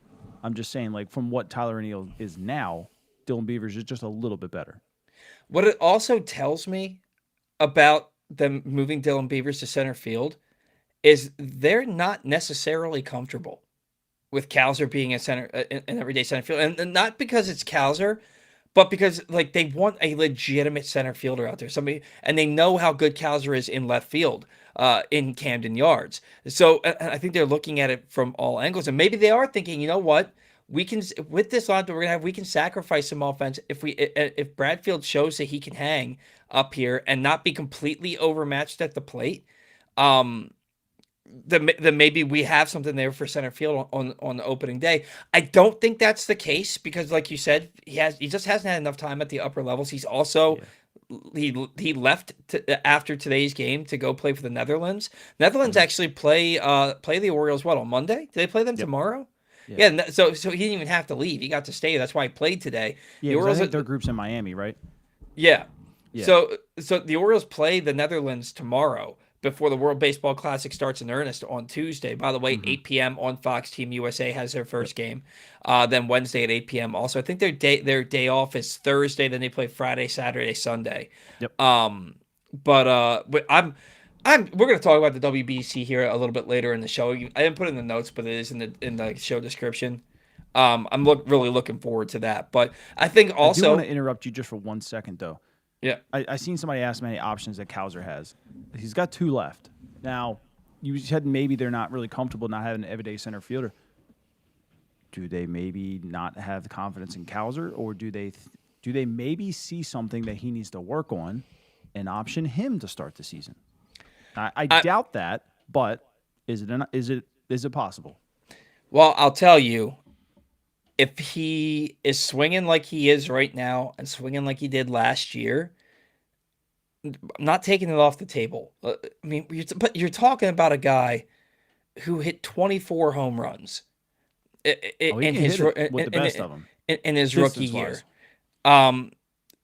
I'm just saying, like, from what Tyler O'Neill is now, Dylan Beavers is just a little bit better. what it also tells me about them moving Dylan Beavers to center field is they're not necessarily comfortable with Cowser being an everyday center field, and not because it's Cowser, but because like they want a legitimate center fielder out there, somebody, and they know how good Cowser is in left field, in Camden Yards. So I think they're looking at it from all angles, and maybe they are thinking, you know what, we can with this line that we're gonna have, we can sacrifice some offense if Bradfield shows that he can hang up here and not be completely overmatched at the plate. Then maybe we have something there for center field on the opening day. I don't think that's the case because, like you said, he just hasn't had enough time at the upper levels. He's also he left after today's game to go play for the Netherlands. Netherlands actually play the Orioles on Monday? Do they play them tomorrow? Yeah. So he didn't even have to leave. He got to stay. That's why he played today. Yeah, I think their group's in Miami, right? Yeah. Yeah. So the Orioles play the Netherlands tomorrow, before the World Baseball Classic starts in earnest on Tuesday. By the way, Mm-hmm. 8 p.m. on Fox. Team USA has their Yep. first game. Then Wednesday at 8 p.m. Also, I think their day off is Thursday. Then they play Friday, Saturday, Sunday. Yep. But we're going to talk about the WBC here a little bit later in the show. I didn't put it in the notes, but it is in the show description. I'm really looking forward to that. But I think I do want also, to interrupt you just for 1 second, though. yeah, I seen somebody ask many options that Cowser has. He's got 2 left. Now, you said maybe they're not really comfortable not having an everyday center fielder. Do they maybe not have the confidence in Cowser, or do they maybe see something that he needs to work on and option him to start the season? I doubt that, but is it possible? well, I'll tell you, if he is swinging like he is right now and swinging like he did last year, I'm not taking it off the table. I mean, but you're talking about a guy who hit 24 home runs Oh, he in can his hit it with the best of them, in his rookie distance-wise. year.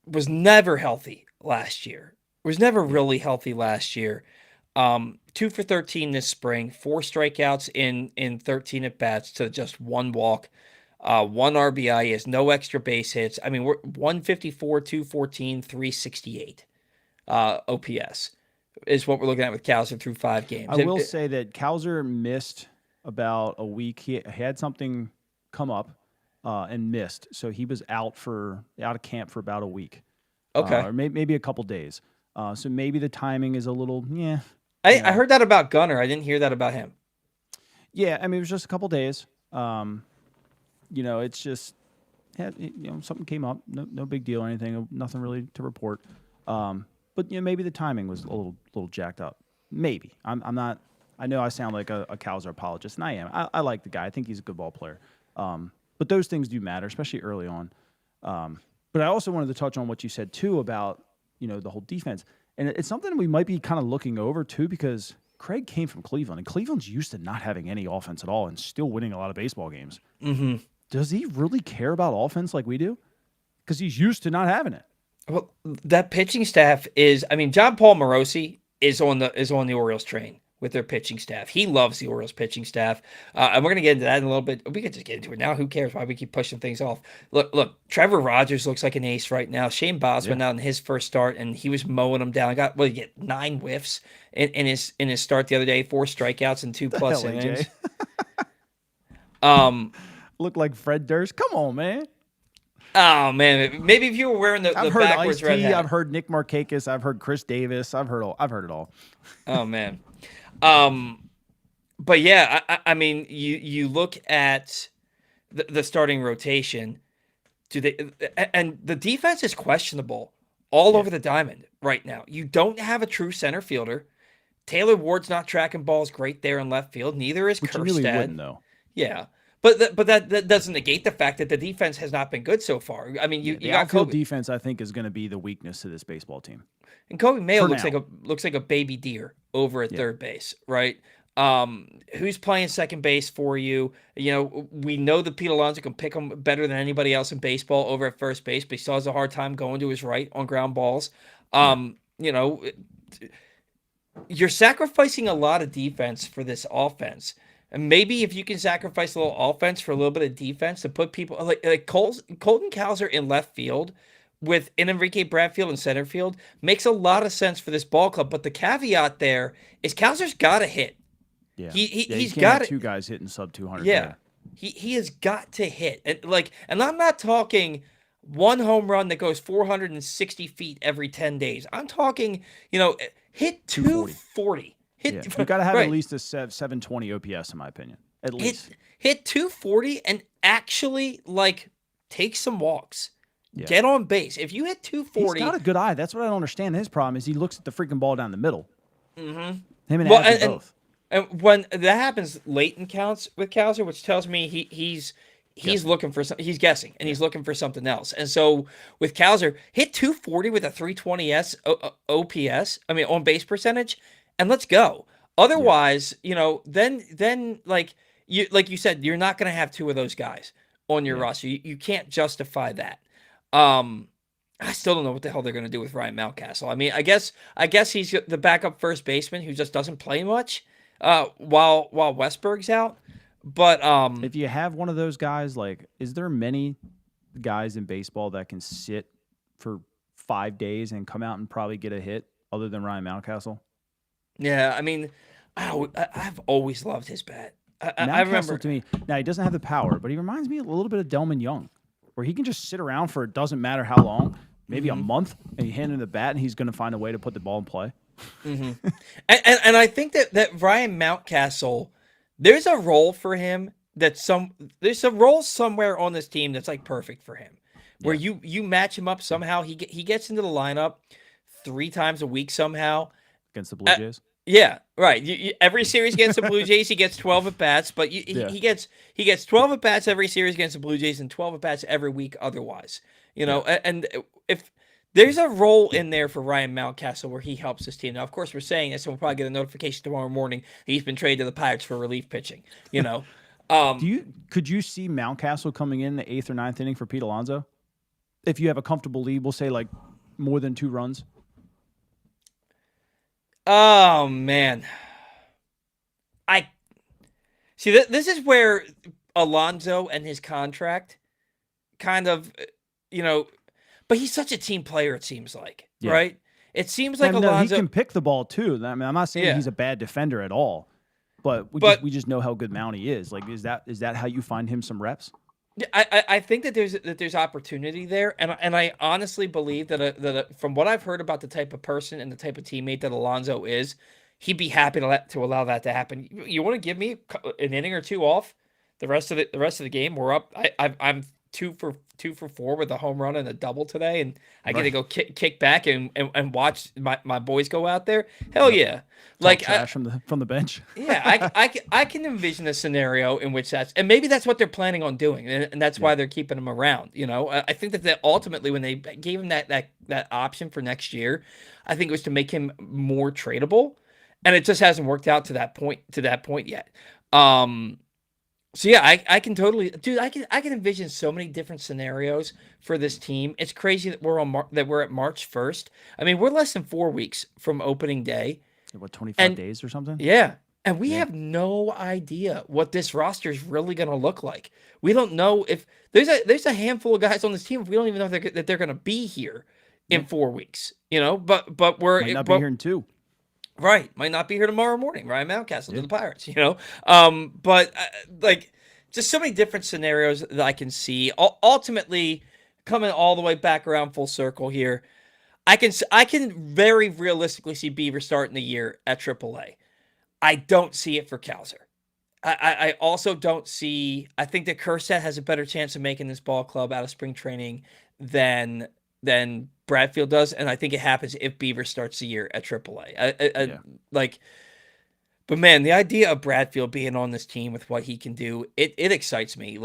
Was never healthy last year. Was never really healthy last year. 2 for 13 this spring, 4 strikeouts in 13 at bats to just 1 walk, 1 RBI. He has no extra base hits. I mean, we're 154, 214, 368. OPS is what we're looking at with Cowser through 5 games. I will say that Cowser missed about a week. He had something come up and missed, so he was out of camp for about a week, Okay. or maybe a couple days. So maybe the timing is a little I heard that about Gunner. I didn't hear that about him. Yeah, I mean, it was just a couple days. It's just something came up. No big deal or anything. Nothing really to report. But maybe the timing was a little jacked up. Maybe. I'm not. I know I sound like a Cowser apologist, and I am. I like the guy. I think he's a good ball player. But those things do matter, especially early on. But I also wanted to touch on what you said too about the whole defense, and it's something we might be kind of looking over too, because Craig came from Cleveland, and Cleveland's used to not having any offense at all and still winning a lot of baseball games. Mm-hmm. Does he really care about offense like we do? Because he's used to not having it. Well, that pitching staff is. I mean, John Paul Morosi is on the Orioles train with their pitching staff. He loves the Orioles pitching staff, and we're gonna get into that in a little bit. We could just get into it now. Who cares? Why we keep pushing things off? Look. Trevor Rogers looks like an ace right now. Shane Bosman out in his first start, and he was mowing them down. He get 9 whiffs in his start the other day, 4 strikeouts and 2+ innings. Look like Fred Durst. Come on, man. Oh man, maybe if you were wearing the backwards red hat. I've heard Nick Markakis. I've heard Chris Davis. I've heard it all. Oh man, but yeah, I mean, you look at the starting rotation. And the defense is questionable all over the diamond right now. You don't have a true center fielder. Taylor Ward's not tracking balls great there in left field. Neither is Which Kjerstad. you really wouldn't, though. Yeah. But that doesn't negate the fact that the defense has not been good so far. I mean, you got outfield Kobe. defense. I think is going to be the weakness to this baseball team. And Kobe Mayo For looks like a baby deer over at third base, right? Who's playing second base for you? We know that Pete Alonso can pick him better than anybody else in baseball over at first base, but he still has a hard time going to his right on ground balls. You're sacrificing a lot of defense for this offense. And maybe if you can sacrifice a little offense for a little bit of defense to put people like Colton Cowser in left field with Enrique Bradfield in center field makes a lot of sense for this ball club. But the caveat there is Cowser's got to hit. Yeah, he's got got 2 guys hitting sub 200. Yeah, there. he has got to hit. And I'm not talking 1 home run that goes 460 feet every 10 days. I'm talking, hit 240. You got to have at least a 720 OPS, in my opinion. At least hit 240 and actually take some walks. Yeah. Get on base. If you hit 240, he's got a good eye. That's what I don't understand. His problem is he looks at the freaking ball down the middle. Mm-hmm. Him and Ashby both. And when that happens late in counts with Cowser, which tells me he's looking for something. He's guessing, and he's looking for something else. And so with Cowser, hit 240 with a 320 OPS. I mean, on base percentage. And let's go. Otherwise, then like you said, you're not going to have 2 of those guys on your roster. You can't justify that. I still don't know what the hell they're going to do with Ryan Mountcastle. I mean, I guess he's the backup first baseman who just doesn't play much while Westberg's out. But If you have one of those guys, like, is there many guys in baseball that can sit for 5 days and come out and probably get a hit other than Ryan Mountcastle? yeah, I mean, I've always loved his bat. I Mountcastle remember. to me, now he doesn't have the power, but he reminds me a little bit of Delman Young, where he can just sit around for it doesn't matter how long, maybe a month, and you hand him the bat and he's going to find a way to put the ball in play. And I think that Ryan Mountcastle, there's a role for him there's a role somewhere on this team that's like perfect for him, where Yeah. you match him up somehow. He gets into the lineup 3 times a week somehow. Against the Blue Jays. Yeah, right. Every series against the Blue Jays, he gets 12 at bats, but Yeah. he gets 12 at bats every series against the Blue Jays and 12 at bats every week otherwise. And if there's a role in there for Ryan Mountcastle where he helps his team. Now, of course, we're saying this, and we'll probably get a notification tomorrow morning that he's been traded to the Pirates for relief pitching. Could you see Mountcastle coming in the 8th or 9th inning for Pete Alonso? If you have a comfortable lead, we'll say like more than 2 runs. Oh man, I see. This is where Alonso and his contract kind of, but he's such a team player. It seems like, Yeah. right? It seems like And no, he Alonso. can pick the ball too. I mean, I'm not saying Yeah. he's a bad defender at all, but But- we just know how good Mountie is. Like, is that how you find him some reps? Yeah, I think that there's opportunity there, and I honestly believe that from what I've heard about the type of person and the type of teammate that Alonso is, he'd be happy to allow that to happen. You want to give me an inning or two off, the rest of the game we're up. I'm 2 for 4 with a home run and a double today, and I get to go kick back and watch my boys go out there. Hell yeah! Talk trash from the bench. Yeah, I can envision a scenario in which and maybe that's what they're planning on doing, and that's why they're keeping him around. I think that ultimately when they gave him that option for next year, I think it was to make him more tradable, and it just hasn't worked out to that point yet. So yeah, I can totally, dude. I can envision so many different scenarios for this team. It's crazy that we're at March 1st. I mean, we're less than 4 weeks from opening day. What, 25 days or something? Yeah. And we have no idea what this roster is really going to look like. We don't know if there's a handful of guys on this team. We don't even know that they're going to be here in 4 weeks. But we're Might not be here in 2. Right, might not be here tomorrow morning. Ryan Mountcastle to the Pirates. But like just so many different scenarios that I can see. Ultimately, coming all the way back around full circle here. I can very realistically see Beaver starting the year at AAA. I don't see it for Kowser. I also don't see. I think that Kjerstad has a better chance of making this ball club out of spring training than Bradfield does, and I think it happens if Beaver starts the year at AAA. But man, the idea of Bradfield being on this team with what he can do, it excites me.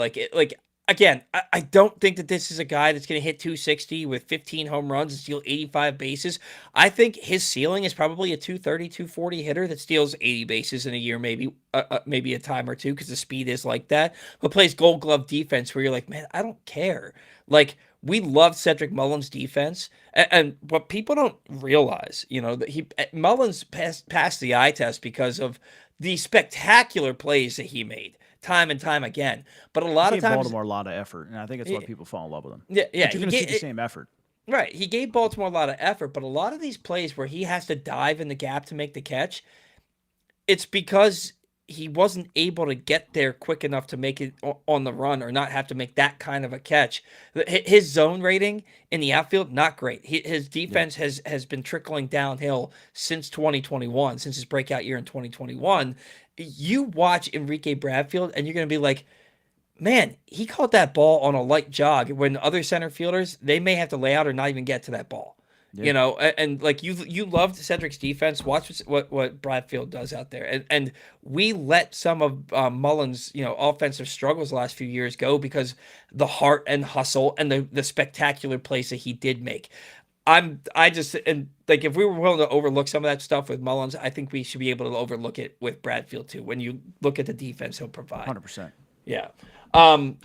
Again, I don't think that this is a guy that's going to hit 260 with 15 home runs and steal 85 bases. I think his ceiling is probably a 230, 240 hitter that steals 80 bases in a year, maybe a time or two, because the speed is like that, but plays Gold Glove defense where you're like, man, I don't care. Like, we love Cedric Mullins' defense, and what people don't realize, that Mullins passed the eye test because of the spectacular plays that he made time and time again. But a lot of times, Baltimore a lot of effort, and I think it's why people fall in love with him. Yeah. But you're going to see the same effort. Right. He gave Baltimore a lot of effort, but a lot of these plays where he has to dive in the gap to make the catch, it's because he wasn't able to get there quick enough to make it on the run or not have to make that kind of a catch. His zone rating in the outfield, not great. His defense has been trickling downhill since 2021, since his breakout year in 2021. You watch Enrique Bradfield and you're going to be like, man, he caught that ball on a light jog when other center fielders, they may have to lay out or not even get to that ball. Yeah. And like you loved Cedric's defense. Watch what Bradfield does out there, and we let some of Mullins' offensive struggles the last few years go because the heart and hustle and the spectacular plays that he did make. If we were willing to overlook some of that stuff with Mullins, I think we should be able to overlook it with Bradfield too. When you look at the defense he'll provide, 100%. Yeah.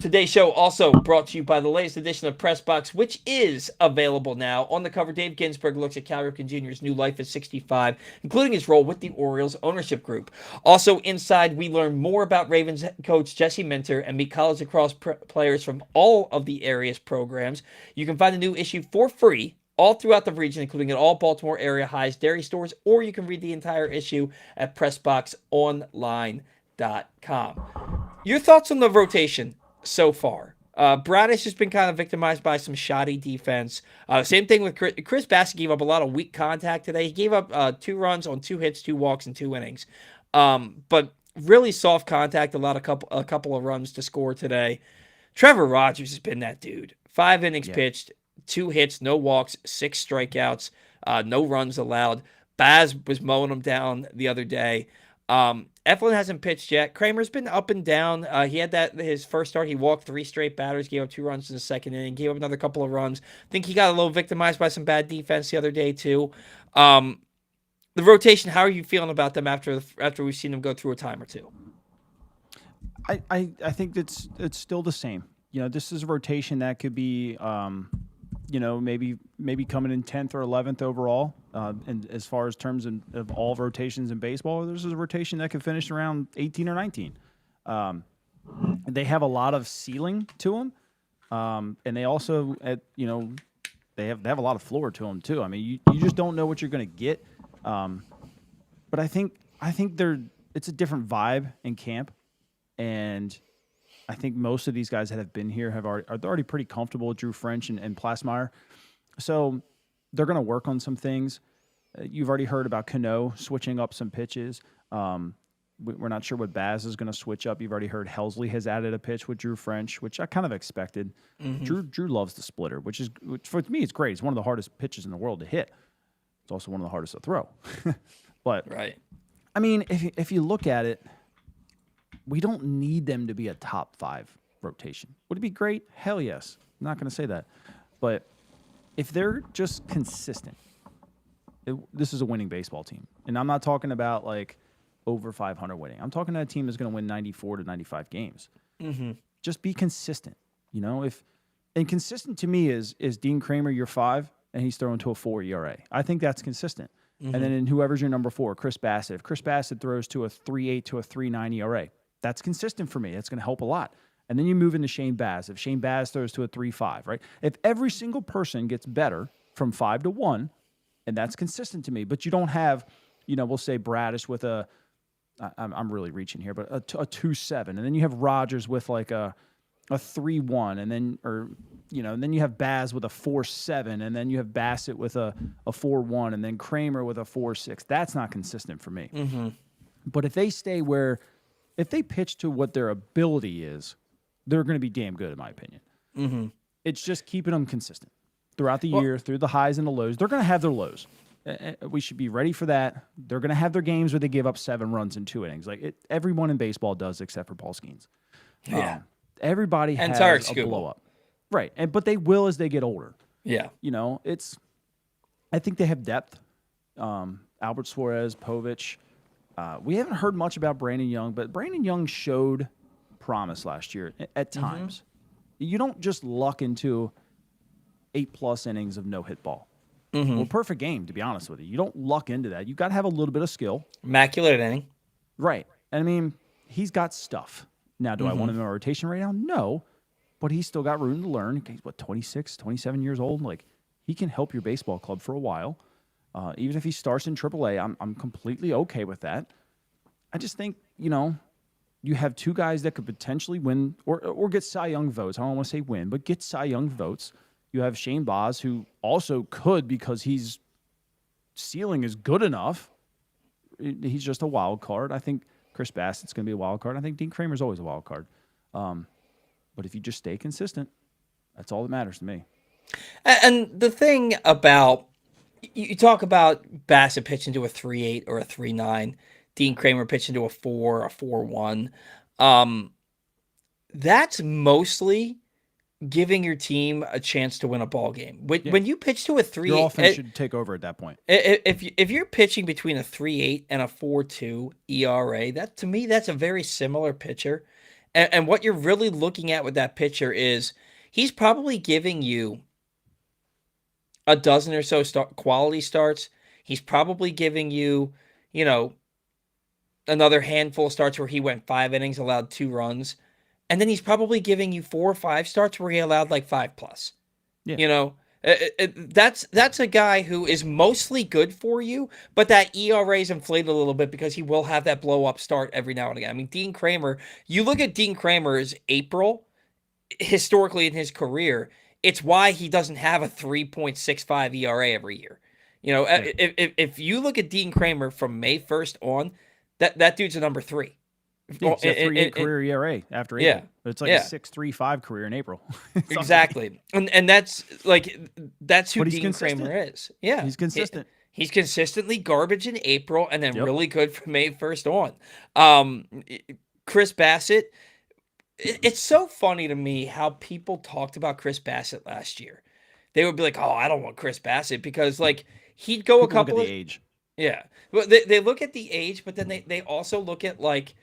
Today's show also brought to you by the latest edition of Press Box, which is available now. On the cover, Dave Ginsburg looks at Cal Ripken Jr.'s new life at 65, including his role with the Orioles ownership group. Also inside, we learn more about Ravens coach Jesse Minter and meet college lacrosse players from all of the area's programs. You can find a new issue for free all throughout the region, including at all Baltimore area highest dairy stores, or you can read the entire issue at PressBoxOnline.com. Your thoughts on the rotation so far? Bradish has been kind of victimized by some shoddy defense. Same thing with Chris Bassett. Gave up a lot of weak contact today. He gave up 2 runs on 2 hits, 2 walks, and 2 innings. But really soft contact. A couple of runs to score today. Trevor Rogers has been that dude. 5 innings pitched, 2 hits, no walks, 6 strikeouts, no runs allowed. Baz was mowing him down the other day. Eflin hasn't pitched yet. Kramer's been up and down. He had his first start. He walked 3 straight batters, gave up 2 runs in the second inning, gave up another couple of runs. I think he got a little victimized by some bad defense the other day too. The rotation, how are you feeling about them after we've seen them go through a time or two? I think it's still the same. This is a rotation that could be, maybe coming in 10th or 11th overall. And as far as terms of all rotations in baseball, there's a rotation that could finish around 18 or 19. They have a lot of ceiling to them, and they also, they have a lot of floor to them too. I mean, you just don't know what you're going to get. But I think it's a different vibe in camp, and I think most of these guys that have been here are already pretty comfortable with Drew French and Plasmeyer. So they're going to work on some things. You've already heard about Cano switching up some pitches. We're not sure what Baz is going to switch up. You've already heard Helsley has added a pitch with Drew French, which I kind of expected. Mm-hmm. Drew loves the splitter, which for me, it's great. It's one of the hardest pitches in the world to hit. It's also one of the hardest to throw. But right. I mean, if you look at it, we don't need them to be a top 5 rotation. Would it be great? Hell yes. I'm not going to say that. But if they're just consistent, this is a winning baseball team. And I'm not talking about like over 500 winning. I'm talking about a team that's going to win 94 to 95 games. Mm-hmm. Just be consistent. And consistent to me is Dean Kramer your 5 and he's throwing to a 4 ERA. I think that's consistent. Mm-hmm. And then in whoever's your number 4, Chris Bassett. If Chris Bassett throws to a 3.8 to a 3.9 ERA, that's consistent for me. That's going to help a lot. And then you move into Shane Baz. If Shane Baz throws to a 3.5, right? If every single person gets better from 5 to 1, and that's consistent to me, but you don't have, we'll say Bradish with I'm really reaching here, but a 2.7, and then you have Rogers with like a 3.1, and then and then you have Baz with a 4.7, and then you have Bassett with a 4.1, and then Kramer with a 4.6. That's not consistent for me. Mm-hmm. But if they stay if they pitch to what their ability is, they're going to be damn good, in my opinion. Mm-hmm. It's just keeping them consistent throughout the year, through the highs and the lows. They're going to have their lows. We should be ready for that. They're going to have their games where they give up 7 runs in 2 innings. Everyone in baseball does except for Paul Skeens. Yeah. Everybody has a blow-up. Right, but they will as they get older. Yeah. I think they have depth. Albert Suarez, Povich. We haven't heard much about Brandon Young, but Brandon Young showed promise last year at times. Mm-hmm. You don't just luck into 8+ innings of no-hit ball. Mm-hmm. Well, perfect game, to be honest with you. You don't luck into that. You've got to have a little bit of skill. Immaculate inning. Right. And I mean, he's got stuff. Now, do I want him in a rotation right now? No. But he's still got room to learn. He's, 26, 27 years old? He can help your baseball club for a while. Even if he starts in AAA, I'm completely okay with that. I just think, you have 2 guys that could potentially win or get Cy Young votes. I don't want to say win, but get Cy Young votes. You have Shane Baz, who also could because his ceiling is good enough. He's just a wild card. I think Chris Bassett's going to be a wild card. I think Dean Kramer's always a wild card. But if you just stay consistent, that's all that matters to me. And the thing about, you talk about Bassett pitching to a 3.8 or a 3.9, Dean Kramer pitching to a 4, a 4.1. That's mostly giving your team a chance to win a ball game. When you pitch to a 3, your offense should take over at that point. If you're pitching between a 3.8 and a 4.2 ERA, that to me that's a very similar pitcher. And what you're really looking at with that pitcher is he's probably giving you a dozen or so quality starts. He's probably giving you, you know, another handful of starts where he went 5 innings, allowed 2 runs. And then he's probably giving you 4 or 5 starts where he allowed like 5+. Yeah. You know, that's a guy who is mostly good for you, but that ERA is inflated a little bit because he will have that blow up start every now and again. I mean, Dean Kramer, you look at Dean Kramer's April historically in his career, it's why he doesn't have a 3.65 ERA every year. You know, Yeah. if you look at Dean Kramer from May 1st on, that dude's a number 3. Yeah, it's a 3.8 career ERA after April. Yeah. It's like a 6.35 career in April. Exactly. And that's who But he's Dean consistent. Kramer is. Yeah. He's consistent. He's consistently garbage in April and then Yep. really good from May 1st on. Chris Bassett, it's so funny to me how people talked about Chris Bassett last year. They would be like, "Oh, I don't want Chris Bassett," because like he'd go People a couple look at of the age. yeah. But they look at the age, but then they also look at like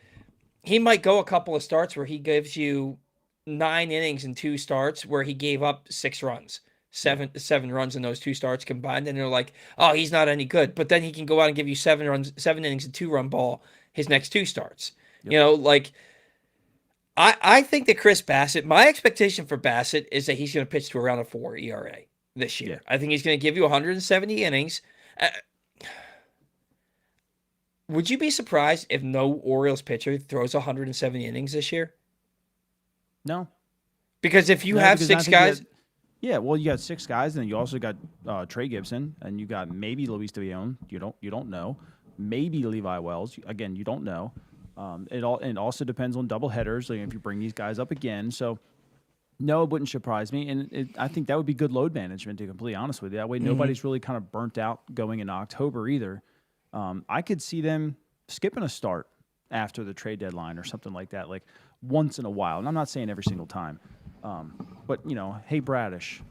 he might go a couple of starts where he gives you 9 innings and 2 starts where he gave up 6 runs, seven runs in those 2 starts combined, and they're like, "Oh, he's not any good." But then he can go out and give you 7 runs, 7 innings and 2-run ball his next 2 starts. Yep. You know, like I think that Chris Bassett, my expectation for Bassett is that he's going to pitch to around a 4 ERA this year. Yeah. I think he's going to give you 170 innings. Would you be surprised if no Orioles pitcher throws 170 innings this year? No. Because if you No, have because I 6 think guys, yeah, well, you got 6 guys, and then you also got Trey Gibson, and you got maybe Luis de Leon. You don't know. Maybe Levi Wells. Again, you don't know. It also depends on double headers. Like if you bring these guys up again, so no, it wouldn't surprise me, and I think that would be good load management. To be completely honest with you, that way nobody's really kind of burnt out going into October either. I could see them skipping a start after the trade deadline or something like that, like once in a while. And I'm not saying every single time, but hey Bradish,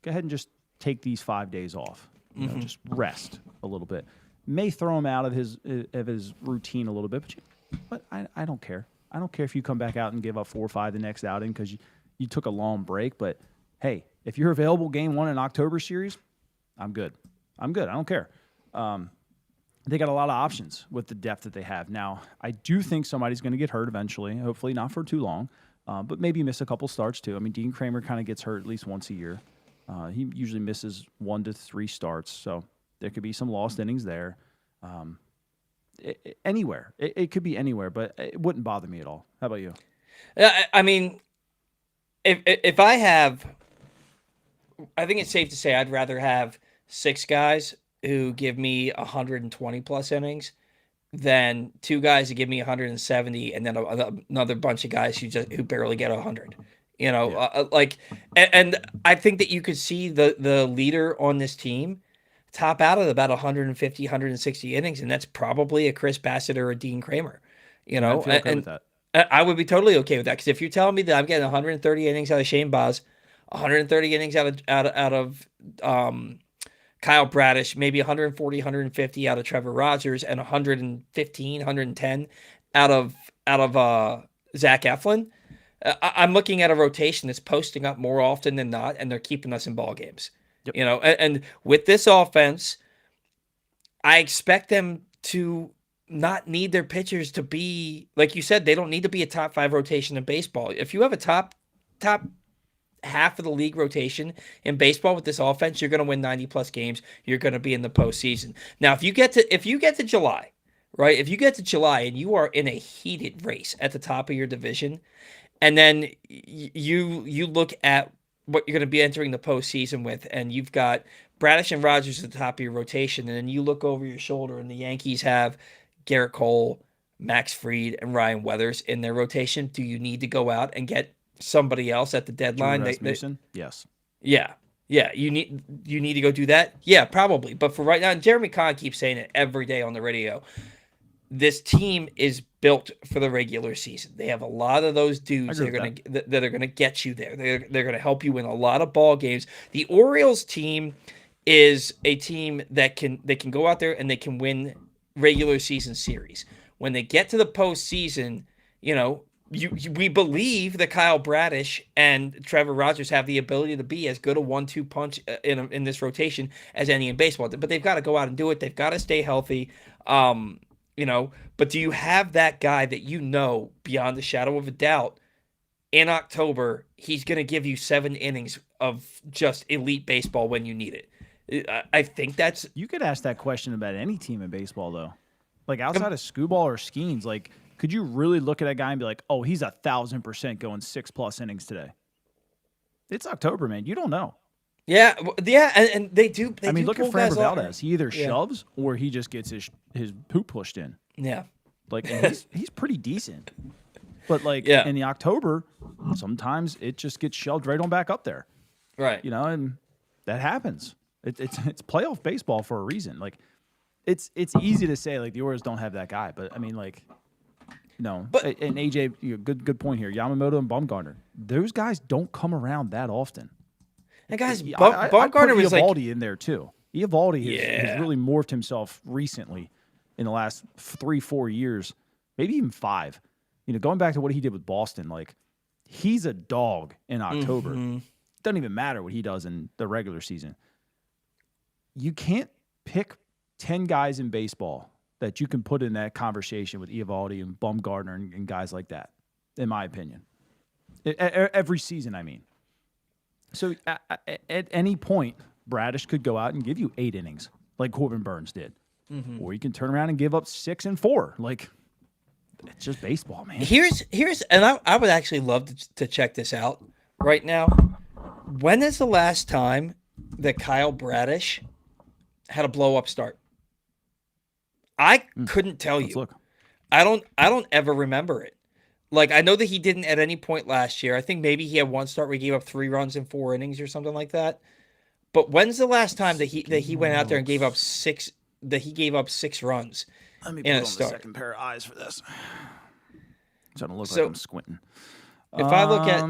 go ahead and just take these 5 days off. Just rest a little bit. May throw him out of his routine a little bit, but I don't care. I don't care if you come back out and give up 4 or 5 the next outing because you took a long break. But hey, if you're available game 1 in October series, I'm good. I don't care. They got a lot of options with the depth that they have. Now, I do think somebody's going to get hurt eventually, hopefully not for too long, but maybe miss a couple starts too. I mean, Dean Kramer kind of gets hurt at least once a year. He usually misses 1 to 3 starts, so there could be some lost innings there. Anywhere. It could be anywhere, but it wouldn't bother me at all. How about you? I mean, if I have, I think it's safe to say I'd rather have 6 guys who give me 120 plus innings than 2 guys who give me 170 and then another bunch of guys who barely get 100. And I think that you could see the leader on this team top out at about 150, 160 innings, and that's probably a Chris Bassett or a Dean Kramer. I feel okay with that. I would be totally okay with that because if you're telling me that I'm getting 130 innings out of Shane Baz, 130 innings out of Kyle Bradish, maybe 140, 150 out of Trevor Rogers, and 115, 110 out of Zach Eflin, I'm looking at a rotation that's posting up more often than not, and they're keeping us in ball games. Yep. And with this offense, I expect them to not need their pitchers to be, like you said, they don't need to be a top 5 rotation in baseball. If you have a top half of the league rotation in baseball with this offense, you're going to win 90 plus games. You're going to be in the postseason. Now, if you get to July, right? If you get to July and you are in a heated race at the top of your division, and then you look at what you're going to be entering the postseason with, and you've got Bradish and Rogers at the top of your rotation, and then you look over your shoulder, and the Yankees have Garrett Cole, Max Fried, and Ryan Weathers in their rotation. Do you need to go out and get somebody else at the deadline? Mason? Yes. Yeah. You need to go do that? Yeah, probably. But for right now, and Jeremy Kahn keeps saying it every day on the radio, this team is built for the regular season. They have a lot of those dudes that are gonna get you there. They're gonna help you win a lot of ball games. The Orioles team is a team that can go out there and they can win regular season series. When they get to the postseason, we believe that Kyle Bradish and Trevor Rogers have the ability to be as good a 1-2 punch in this rotation as any in baseball. But they've got to go out and do it. They've got to stay healthy. But do you have that guy that beyond the shadow of a doubt in October he's going to give you 7 innings of just elite baseball when you need it? I think that's... You could ask that question about any team in baseball, though. Like, outside of Skubal or Skeens, like, could you really look at a guy and be like, oh, he's 1,000% going 6+ innings today? It's October, man. You don't know. Yeah, and they do. I mean, look at Framber Valdez. He either Yeah. shoves or he just gets his poop pushed in. Yeah. Like, and he's pretty decent. But, like, Yeah. in the October, sometimes it just gets shoved right on back up there. Right. And that happens. It's playoff baseball for a reason. Like, it's easy to say, like, the Orioles don't have that guy. But, I mean, like, no. But, and AJ, good point here. Yamamoto and Bumgarner, those guys don't come around that often. and guys, I Bumgarner put was like... Eovaldi in there, too. Eovaldi has Yeah. really morphed himself recently in the last 3-4 years, maybe even 5. Going back to what he did with Boston, like, he's a dog in October. Mm-hmm. Doesn't even matter what he does in the regular season. You can't pick 10 guys in baseball that you can put in that conversation with Eovaldi and Bumgarner and guys like that, in my opinion. Every season, I mean. So at any point, Bradish could go out and give you 8 innings, like Corbin Burns did. Mm-hmm. Or you can turn around and give up 6 and 4. Like, it's just baseball, man. Here's and I would actually love to check this out right now. When is the last time that Kyle Bradish had a blow-up start? I couldn't tell you. Look. I don't ever remember it. Like, I know that he didn't at any point last year. I think maybe he had one start where he gave up 3 runs in 4 innings or something like that. But when's the last time that he went out there and gave up 6 runs? Let me in put a on start? the second pair of eyes for this. It's going to look So, like I'm squinting. If I look at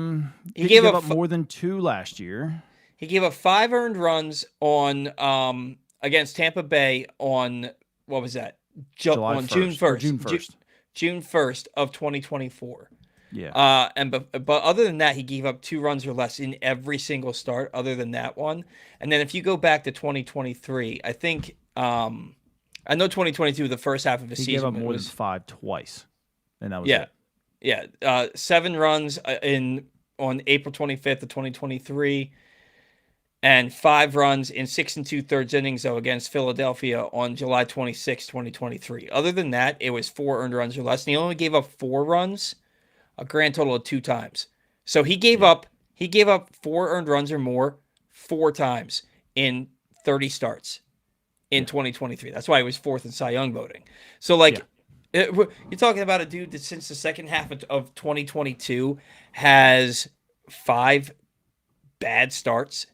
he gave up more than 2 last year. He gave up 5 earned runs on against Tampa Bay on what was that? June 1st. June 1st of 2024. Yeah. But other than that, he gave up 2 runs or less in every single start other than that one. And then if you go back to 2023, I think I know 2022, the first half of the season. He gave up more than 5 twice. And that was it. it. Yeah. 7 runs on April 25th of 2023. And 5 runs in 6 2/3 innings, though, against Philadelphia on July 26, 2023. Other than that, it was 4 earned runs or less. And he only gave up 4 runs, a grand total of 2 times. So he gave up 4 earned runs or more 4 times in 30 starts in 2023. That's why he was 4th in Cy Young voting. So, like, you're talking about a dude that since the second half of 2022 has 5 bad starts.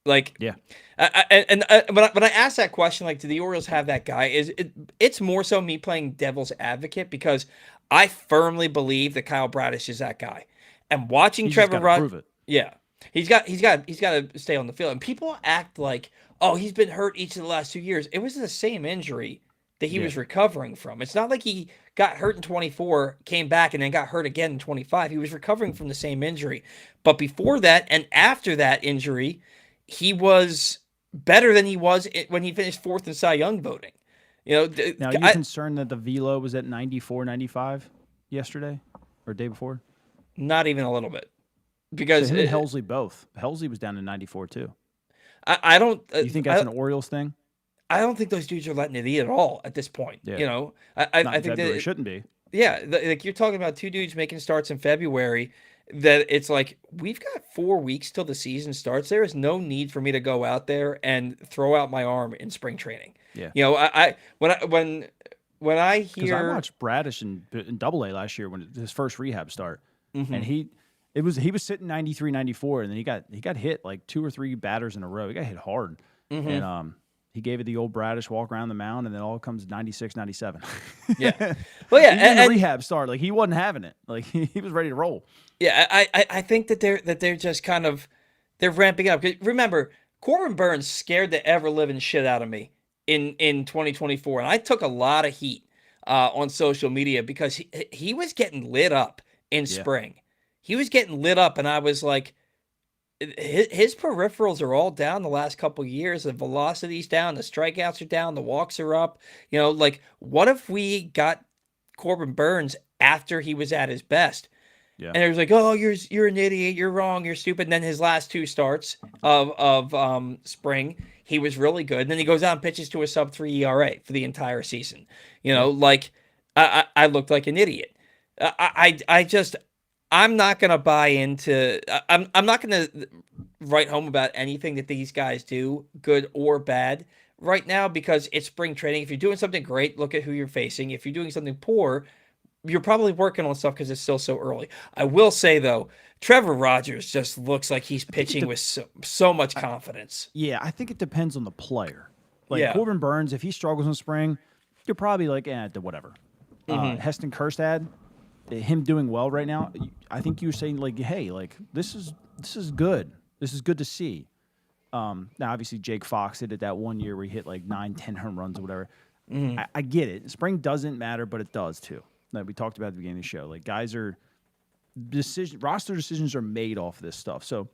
Like, yeah. When I ask that question, like, do the Orioles have that guy? It's more so me playing devil's advocate because I firmly believe that Kyle Bradish is that guy. And watching Trevor Rogers, yeah, he's got to stay on the field. And people act like, oh, he's been hurt each of the last 2 years. It was the same injury that he was recovering from. It's not like he got hurt in 24, came back, and then got hurt again in 25. He was recovering from the same injury. But before that and after that injury, he was better than he was when he finished 4th in Cy Young voting. Now, are you concerned that the velo was at 94, 95 yesterday or day before? Not even a little bit. Because him and Helsley both. Helsley was down to 94 too. I don't. You think that's an Orioles thing? I don't think those dudes are letting it eat at all at this point. Yeah. I think that it shouldn't be. Yeah, like you're talking about 2 dudes making starts in February. That it's like we've got 4 weeks till the season starts. There is no need for me to go out there and throw out my arm in spring training. Yeah, when I hear, because I watched Bradish in Double-A last year when his first rehab start, and he was sitting 93, 94, and then he got hit like 2 or 3 batters in a row. He got hit hard, and he gave it the old Bradish walk around the mound, and then all comes 96, 97. Yeah. Well, yeah, and the rehab start, like he wasn't having it. Like he was ready to roll. Yeah, I think that they're just kind of they're ramping up. Remember, Corbin Burns scared the ever living shit out of me in 2024, and I took a lot of heat on social media because he was getting lit up in Yeah. spring. He was getting lit up, and I was like, his peripherals are all down the last couple years. The velocity's down, the strikeouts are down, the walks are up. Like, what if we got Corbin Burnes after he was at his best? Yeah. And it was like, oh, you're an idiot, you're wrong, you're stupid. And then his last two starts of spring, he was really good. And then he goes out and pitches to a sub-3 ERA for the entire season. Yeah. Like I looked like an idiot. I just I'm not gonna buy into. I'm not gonna write home about anything that these guys do, good or bad, right now, because it's spring training. If you're doing something great, look at who you're facing. If you're doing something poor, you're probably working on stuff because it's still so early. I will say though, Trevor Rogers just looks like he's pitching with so much confidence. Yeah, I think it depends on the player. Like Yeah. Corbin Burnes, if he struggles in spring, you're probably like, whatever. Heston Kjerstad, him doing well right now. I think you're saying like, hey, like this is good. This is good to see. Now, obviously, Jake Fox did it that one year where he hit like 9-10 home runs or whatever. I get it. Spring doesn't matter, but it does too. Like we talked about at the beginning of the show. Like guys are roster decisions are made off this stuff. So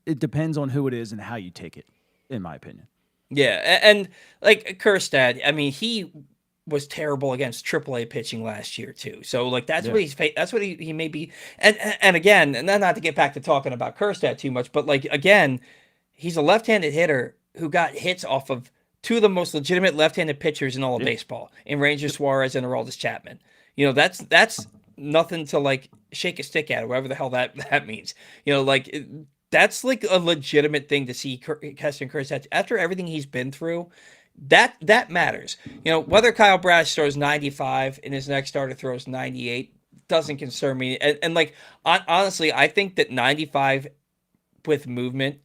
it depends on who it is and how you take it, in my opinion. Yeah, and like Kjerstad, I mean, he was terrible against AAA pitching last year too. So like that's what he may be. And again, and then not to get back to talking about Kjerstad too much, but like again, he's a left-handed hitter who got hits off of two of the most legitimate left-handed pitchers in all of baseball, in Ranger Suarez and Aroldis Chapman. That's nothing to like shake a stick at, whatever the hell that means. That's like a legitimate thing to see Heston Kjerstad after everything he's been through. That matters. Whether Kyle Bradish throws 95 and his next starter throws 98 doesn't concern me. And like honestly, I think that 95 with movement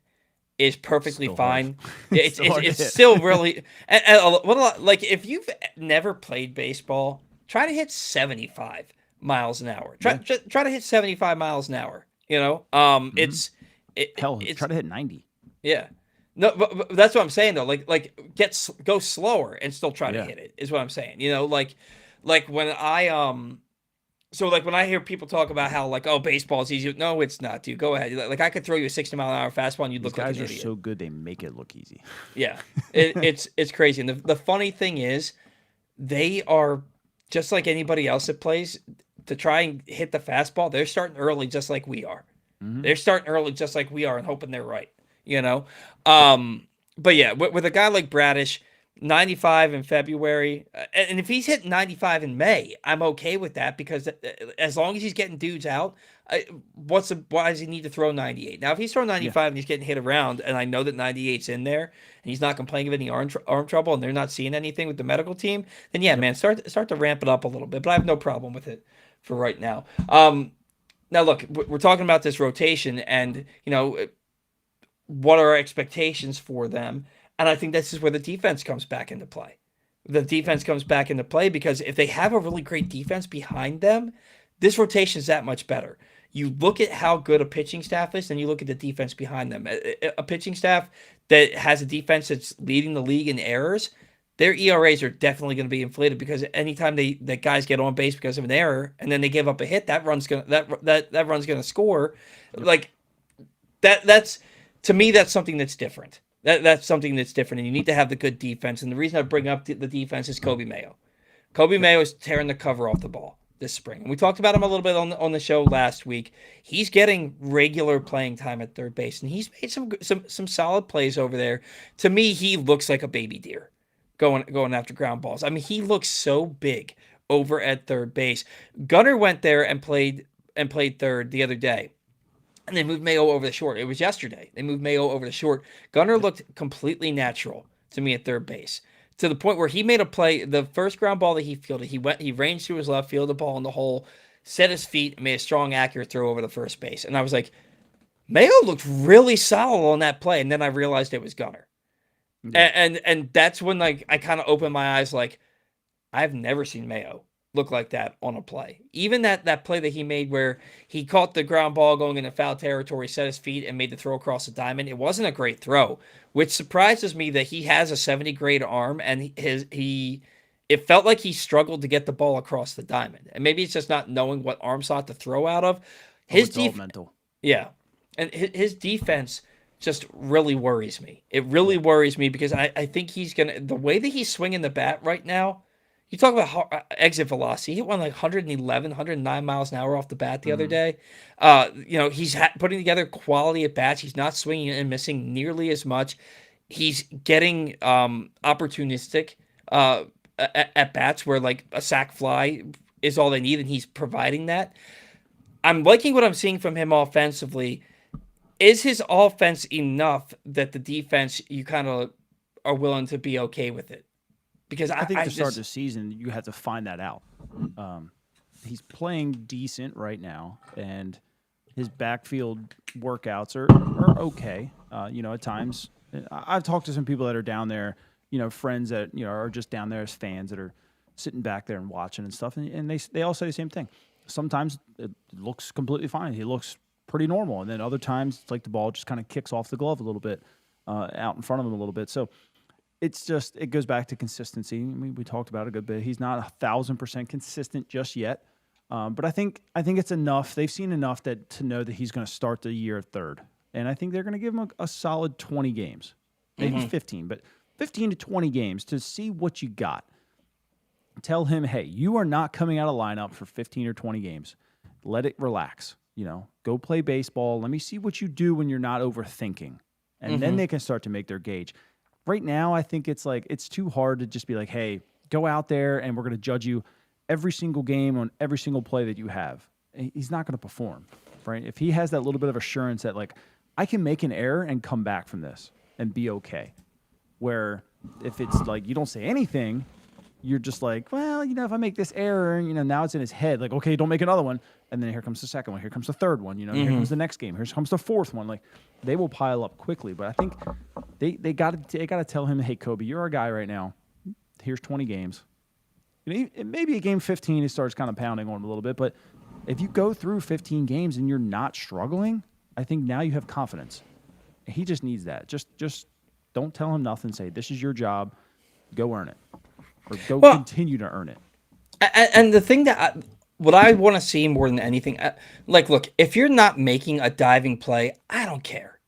is perfectly still fine. hard. It's still really like if you've never played baseball, try to hit 75 miles an hour. Try to hit 75 miles an hour. It's try to hit 90. Yeah. No, but that's what I'm saying though. Go slower and still try to hit it is what I'm saying. Like when when I hear people talk about how like, oh, baseball is easy. No, it's not, dude. Go ahead. Like I could throw you a 60-mile-an-hour fastball and you'd look like an idiot. These guys are so good they make it look easy. Yeah, it's crazy. And the funny thing is, they are just like anybody else that plays to try and hit the fastball. They're starting early, just like we are. They're starting early, just like we are, and hoping they're right. But yeah, with a guy like Bradish, 95 in February, and if he's hitting 95 in May, I'm okay with that because as long as he's getting dudes out, why does he need to throw 98? Now, if he's throwing 95 and he's getting hit around, and I know that 98's in there, and he's not complaining of any arm trouble, and they're not seeing anything with the medical team, then yeah, man, start to ramp it up a little bit. But I have no problem with it for right now. Now, look, we're talking about this rotation, and what are our expectations for them? And I think this is where the defense comes back into play. The defense comes back into play because if they have a really great defense behind them, this rotation is that much better. You look at how good a pitching staff is, and you look at the defense behind them. A pitching staff that has a defense that's leading the league in errors, their ERAs are definitely going to be inflated because anytime that guys get on base because of an error and then they give up a hit, that run's gonna score. Like that's to me, that's something that's different. That's something that's different, and you need to have the good defense. And the reason I bring up the defense is Kobe Mayo. Kobe Mayo is tearing the cover off the ball this spring. And we talked about him a little bit on the show last week. He's getting regular playing time at third base, and he's made some solid plays over there. To me, he looks like a baby deer going after ground balls. I mean, he looks so big over at third base. Gunnar went there and played third the other day. And they moved Mayo over the short. It was yesterday. They moved Mayo over the short. Gunnar looked completely natural to me at third base, to the point where he made a play. The first ground ball that he fielded, he ranged through his left, fielded the ball in the hole, set his feet, and made a strong, accurate throw over the first base. And I was like, Mayo looked really solid on that play. And then I realized it was Gunnar. Yeah. And that's when like I kind of opened my eyes. Like, I've never seen Mayo look like that on a play. Even that play that he made where he caught the ground ball going into foul territory, set his feet, and made the throw across the diamond. It wasn't a great throw, which surprises me that he has a 70 grade arm and he it felt like he struggled to get the ball across the diamond. And maybe it's just not knowing what arm slot to throw out of. It's all mental. Yeah. And his defense just really worries me. It really Yeah. worries me because I think he's going to, the way that he's swinging the bat right now, you talk about exit velocity. He hit one like 111, 109 miles an hour off the bat the other day. He's putting together quality at bats. He's not swinging and missing nearly as much. He's getting opportunistic at bats where like a sac fly is all they need, and he's providing that. I'm liking what I'm seeing from him offensively. Is his offense enough that the defense, you kind of are willing to be okay with it? Because I think to start the season, you have to find that out. He's playing decent right now, and his backfield workouts are okay. At times, I've talked to some people that are down there, friends that are just down there as fans that are sitting back there and watching and stuff, and they all say the same thing. Sometimes it looks completely fine. He looks pretty normal, and then other times it's like the ball just kind of kicks off the glove a little bit, out in front of him a little bit. So it goes back to consistency. I mean, we talked about it a good bit. He's not 1,000% consistent just yet, but I think it's enough. They've seen enough to know that he's going to start the year at third, and I think they're going to give him a solid 20 games, maybe 15, but 15 to 20 games to see what you got. Tell him, hey, you are not coming out of lineup for 15 or 20 games. Let it relax. Go play baseball. Let me see what you do when you're not overthinking, and then they can start to make their gauge. Right now, I think it's too hard to just be like, hey, go out there and we're going to judge you every single game on every single play that you have. He's not going to perform, right? If he has that little bit of assurance that, like, I can make an error and come back from this and be okay. Where if it's like you don't say anything, you're just like, well, if I make this error, now it's in his head. Like, okay, don't make another one. And then here comes the second one. Here comes the third one. Here comes the next game. Here comes the fourth one. Like, they will pile up quickly. But I think they got to tell him, hey, Kobe, you're our guy right now. Here's 20 games. Maybe at game 15, he starts kind of pounding on him a little bit. But if you go through 15 games and you're not struggling, I think now you have confidence. He just needs that. Just don't tell him nothing. Say, this is your job. Go earn it. Or continue to earn it. And the thing that what I want to see more than anything, look, if you're not making a diving play, I don't care.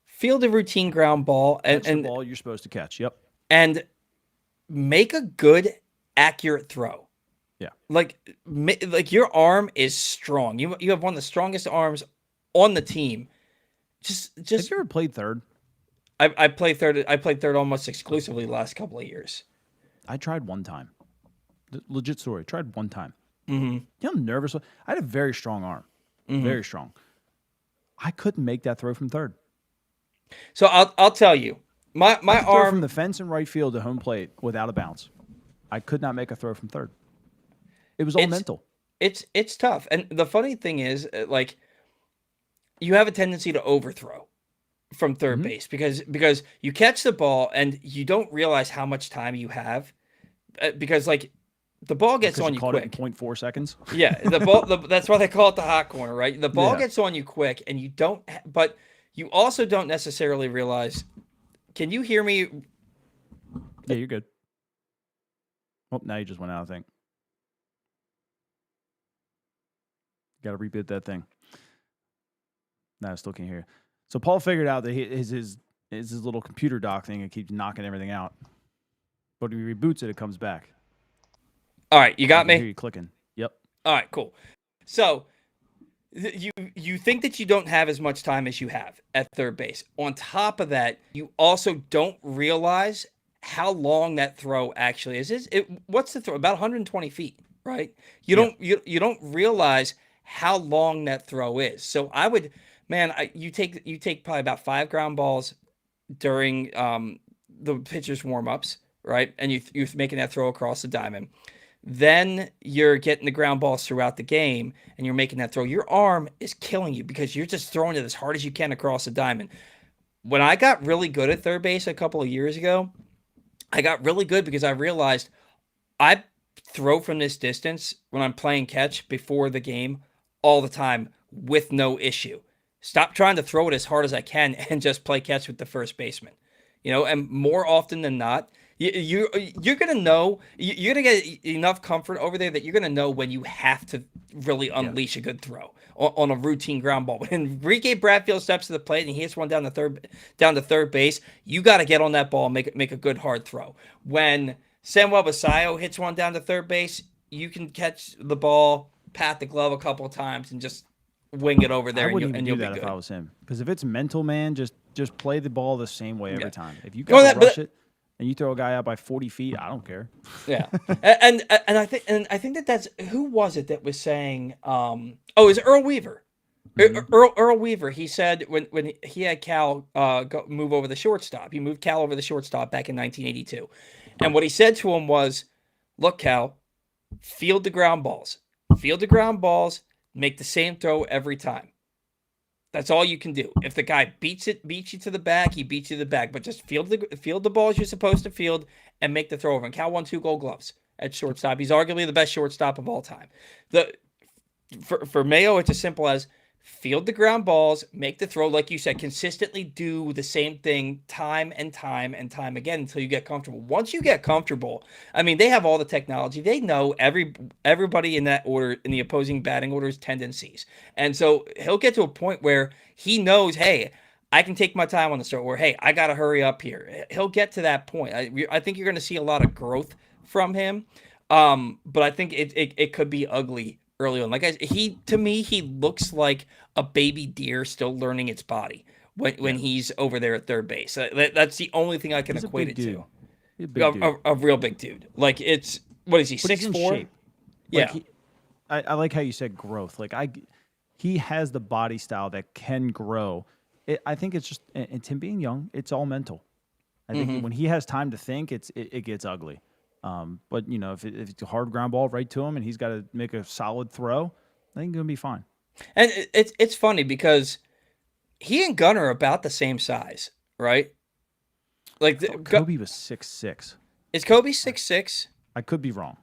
Field a routine ground ball and the ball you're supposed to catch. Yep. And make a good, accurate throw. Yeah. Like your arm is strong. You have one of the strongest arms on the team. Just. Have you ever played third? I played third. I played third almost exclusively the last couple of years. I tried one time. Legit story. Tried one time. Mm-hmm. You know how nervous I had a very strong arm. Very strong. I couldn't make that throw from third. So I'll tell you. My arm from the fence in right field to home plate without a bounce. I could not make a throw from third. It was all mental. It's tough. And the funny thing is, like, you have a tendency to overthrow from third base because you catch the ball and you don't realize how much time you have because like the ball gets on you quick. It in 0.4 seconds. Yeah, the ball. That's why they call it the hot corner, right? The ball gets on you quick, and you don't. But you also don't necessarily realize. Can you hear me? Yeah, you're good. Oh, now you just went out. I think. Got to reboot that thing. No, I still can't hear you. So Paul figured out that his little computer dock thing. It keeps knocking everything out. But when he reboots it, it comes back. All right, you got me? I hear you clicking. Yep. All right, cool. So you think that you don't have as much time as you have at third base. On top of that, you also don't realize how long that throw actually is. What's the throw? About 120 feet, right? You don't realize how long that throw is. So I would, you take probably about 5 ground balls during the pitcher's warm-ups, right? And you're making that throw across the diamond. Then you're getting the ground balls throughout the game, and you're making that throw. Your arm is killing you because you're just throwing it as hard as you can across the diamond. When I got really good at third base a couple of years ago, I got really good because I realized I throw from this distance when I'm playing catch before the game all the time with no issue. Stop trying to throw it as hard as I can and just play catch with the first baseman. And more often than not, You're gonna know. You're gonna get enough comfort over there that you're gonna know when you have to really unleash a good throw on a routine ground ball. When Enrique Bradfield steps to the plate and he hits one down to third base, you got to get on that ball and make a good hard throw. When Samuel Basallo hits one down to third base, you can catch the ball, pat the glove a couple of times, and just wing it over there. I wouldn't even do that if I was him. Because if it's mental, man, just play the ball the same way every time. If you got to rush it and you throw a guy out by 40 feet, I don't care. Yeah, and I think that's who was it that was saying? It was Earl Weaver. Earl Weaver. He said when he had Cal move over the shortstop, he moved Cal over the shortstop back in 1982, and what he said to him was, "Look, Cal, field the ground balls. Field the ground balls. Make the same throw every time. That's all you can do. If the guy beats you to the back, he beats you to the back. But just field the balls you're supposed to field and make the throw over." And Cal won 2 Gold Gloves at shortstop. He's arguably the best shortstop of all time. For Mayo, it's as simple as field the ground balls, make the throw, like you said, consistently do the same thing time and time and time again until you get comfortable. Once you get comfortable, I mean, they have all the technology. They know everybody in that order, in the opposing batting order's tendencies. And so he'll get to a point where he knows, hey, I can take my time on the start, or hey, I got to hurry up here. He'll get to that point. I think you're going to see a lot of growth from him. But I think it could be ugly early on. To me, he looks like a baby deer still learning its body when he's over there at third base. That's the only thing I can equate it to. A real big dude. Like, it's, what is he, 6'4"? Yeah. I like how you said growth. He has the body style that can grow. I think it's just, and him being young, it's all mental. I think when he has time to think, it gets ugly. But if it's a hard ground ball right to him and he's got to make a solid throw, I think he's gonna be fine. And it's funny because he and Gunnar are about the same size, right? Like Kobe was 6'6". Is Kobe 6'6"? I could be wrong.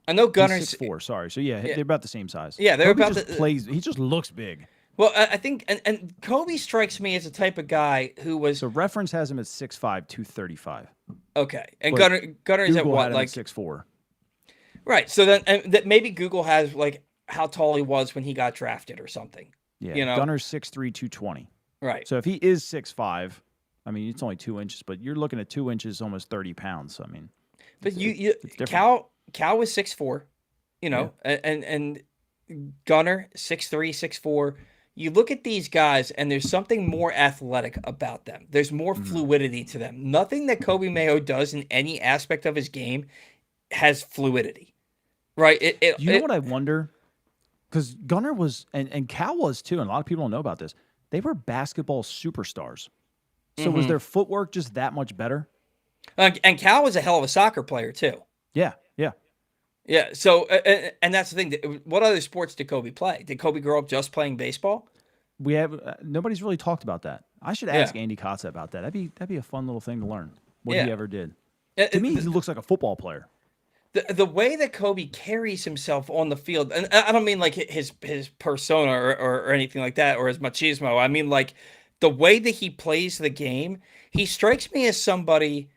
I know Gunner's 6'4". Sorry, so they're about the same size. Yeah, they're Kobe about plays. He just looks big. Well, I think, and Kobe strikes me as the type of guy who was. So reference has him at 6'5", 235. Okay, and Gunnar is at what, like 6'4"? Right. So then, that maybe Google has like how tall he was when he got drafted or something. Yeah, Gunner's 6'3", 220. Right. So if he is 6'5", I mean, it's only 2 inches, but you're looking at 2 inches, almost 30 pounds. So, I mean, but Cal was 6'4", and Gunnar 6'3", 6'4". You look at these guys, and there's something more athletic about them. There's more fluidity to them. Nothing that Kobe Mayo does in any aspect of his game has fluidity, right? You know what I wonder? Because Gunnar was, and Cal was too, and a lot of people don't know about this. They were basketball superstars. So was their footwork just that much better? And Cal was a hell of a soccer player too. Yeah. Yeah, so, and that's the thing. What other sports did Kobe play? Did Kobe grow up just playing baseball? We have nobody's really talked about that. I should ask Andy Kotza about that. That'd be a fun little thing to learn. What he ever did. To me, he looks like a football player. The way that Kobe carries himself on the field, and I don't mean like his persona or anything like that, or his machismo. I mean like the way that he plays the game. He strikes me as somebody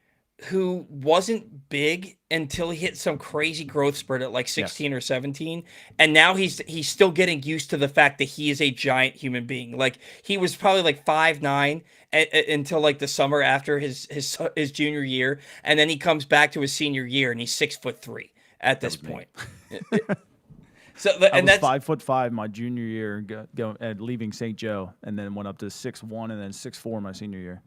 who wasn't big until he hit some crazy growth spurt at like 16 or 17. And now he's still getting used to the fact that he is a giant human being. Like he was probably like 5'9" until like the summer after his junior year. And then he comes back to his senior year and he's 6'3" at this point. I was 5'5" my junior year, leaving St. Joe, and then went up to 6'1" and then 6'4" my senior year.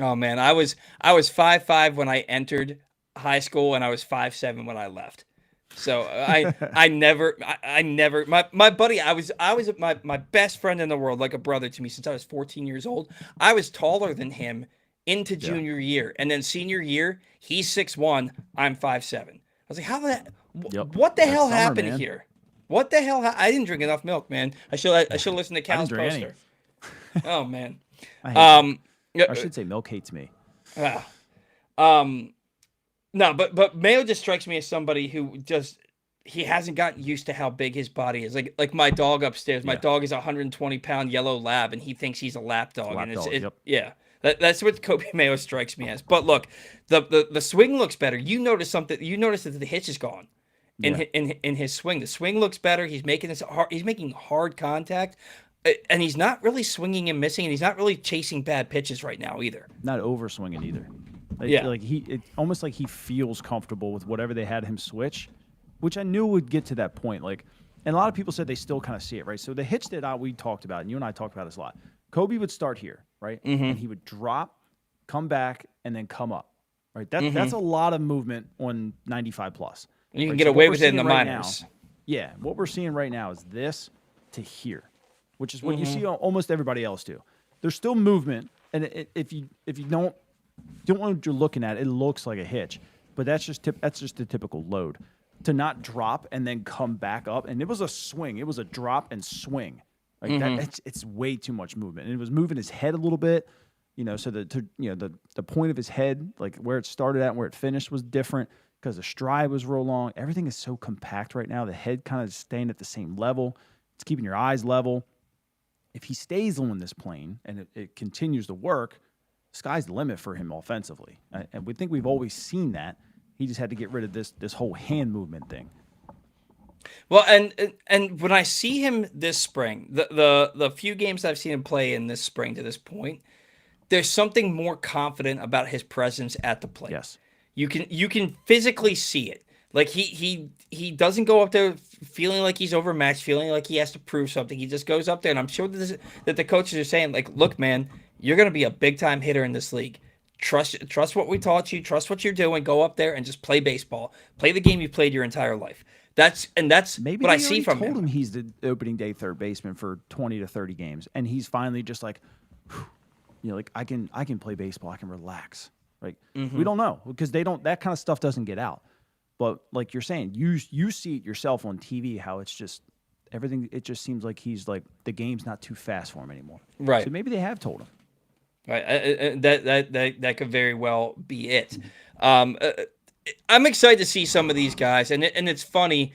Oh man, I was 5'5" when I entered high school, and I was 5'7" when I left. So I never my buddy, I was my best friend in the world, like a brother to me since I was 14 years old. I was taller than him into junior year, and then senior year he's 6'1", I'm 5'7". I was like, what the hell happened here? What the hell? I didn't drink enough milk, man. I should listen to Cal's poster. Oh man. I should say milk hates me. No, but Mayo just strikes me as somebody who he hasn't gotten used to how big his body is. Like my dog upstairs. My dog is a 120-pound yellow lab, and he thinks he's a lap dog. Lap dog, yeah. That's what Kobe Mayo strikes me as. But look, the swing looks better. You notice something. You notice that the hitch is gone Yeah. in his swing. The swing looks better. He's making hard contact, and he's not really swinging and missing, and he's not really chasing bad pitches right now either. Not over swinging either. Yeah. Like it's almost like he feels comfortable with whatever they had him switch, which I knew would get to that point. Like, and a lot of people said they still kind of see it, right? So the hitch that we talked about, and you and I talked about this a lot. Kobe would start here, right? Mm-hmm. And he would drop, come back, and then come up, right? That's a lot of movement on 95 plus. And you can right? get So away what with we're it in the seeing right minors. now- yeah, what we're seeing right now is this to here, which is what you see almost everybody else do. There's still movement, and if you don't know what you're looking at, it looks like a hitch, but that's just the typical load. To not drop and then come back up, and it was a swing. It was a drop and swing. Like it's way too much movement. And it was moving his head a little bit, so the point of his head, like where it started at and where it finished, was different because the stride was real long. Everything is so compact right now. The head kind of staying at the same level. It's keeping your eyes level. If he stays on this plane and it continues to work, sky's the limit for him offensively. And we think we've always seen that. He just had to get rid of this whole hand movement thing. Well, and when I see him this spring, the few games I've seen him play in this spring to this point, there's something more confident about his presence at the plate. Yes. You can physically see it. Like he doesn't go up there feeling like he's overmatched, feeling like he has to prove something. He just goes up there, and I'm sure that the coaches are saying, like, look, man, you're going to be a big time hitter in this league. Trust what we taught you. Trust what you're doing. Go up there and just play baseball. Play the game you played your entire life. That's maybe what I see from him. Told him he's the opening day third baseman for 20 to 30 games, and he's finally just like, like I can play baseball. I can relax. Like we don't know because that kind of stuff doesn't get out. But like you're saying, you see it yourself on TV how it's just everything. It just seems like he's like the game's not too fast for him anymore. Right. So maybe they have told him. Right. That could very well be it. I'm excited to see some of these guys, and it's funny.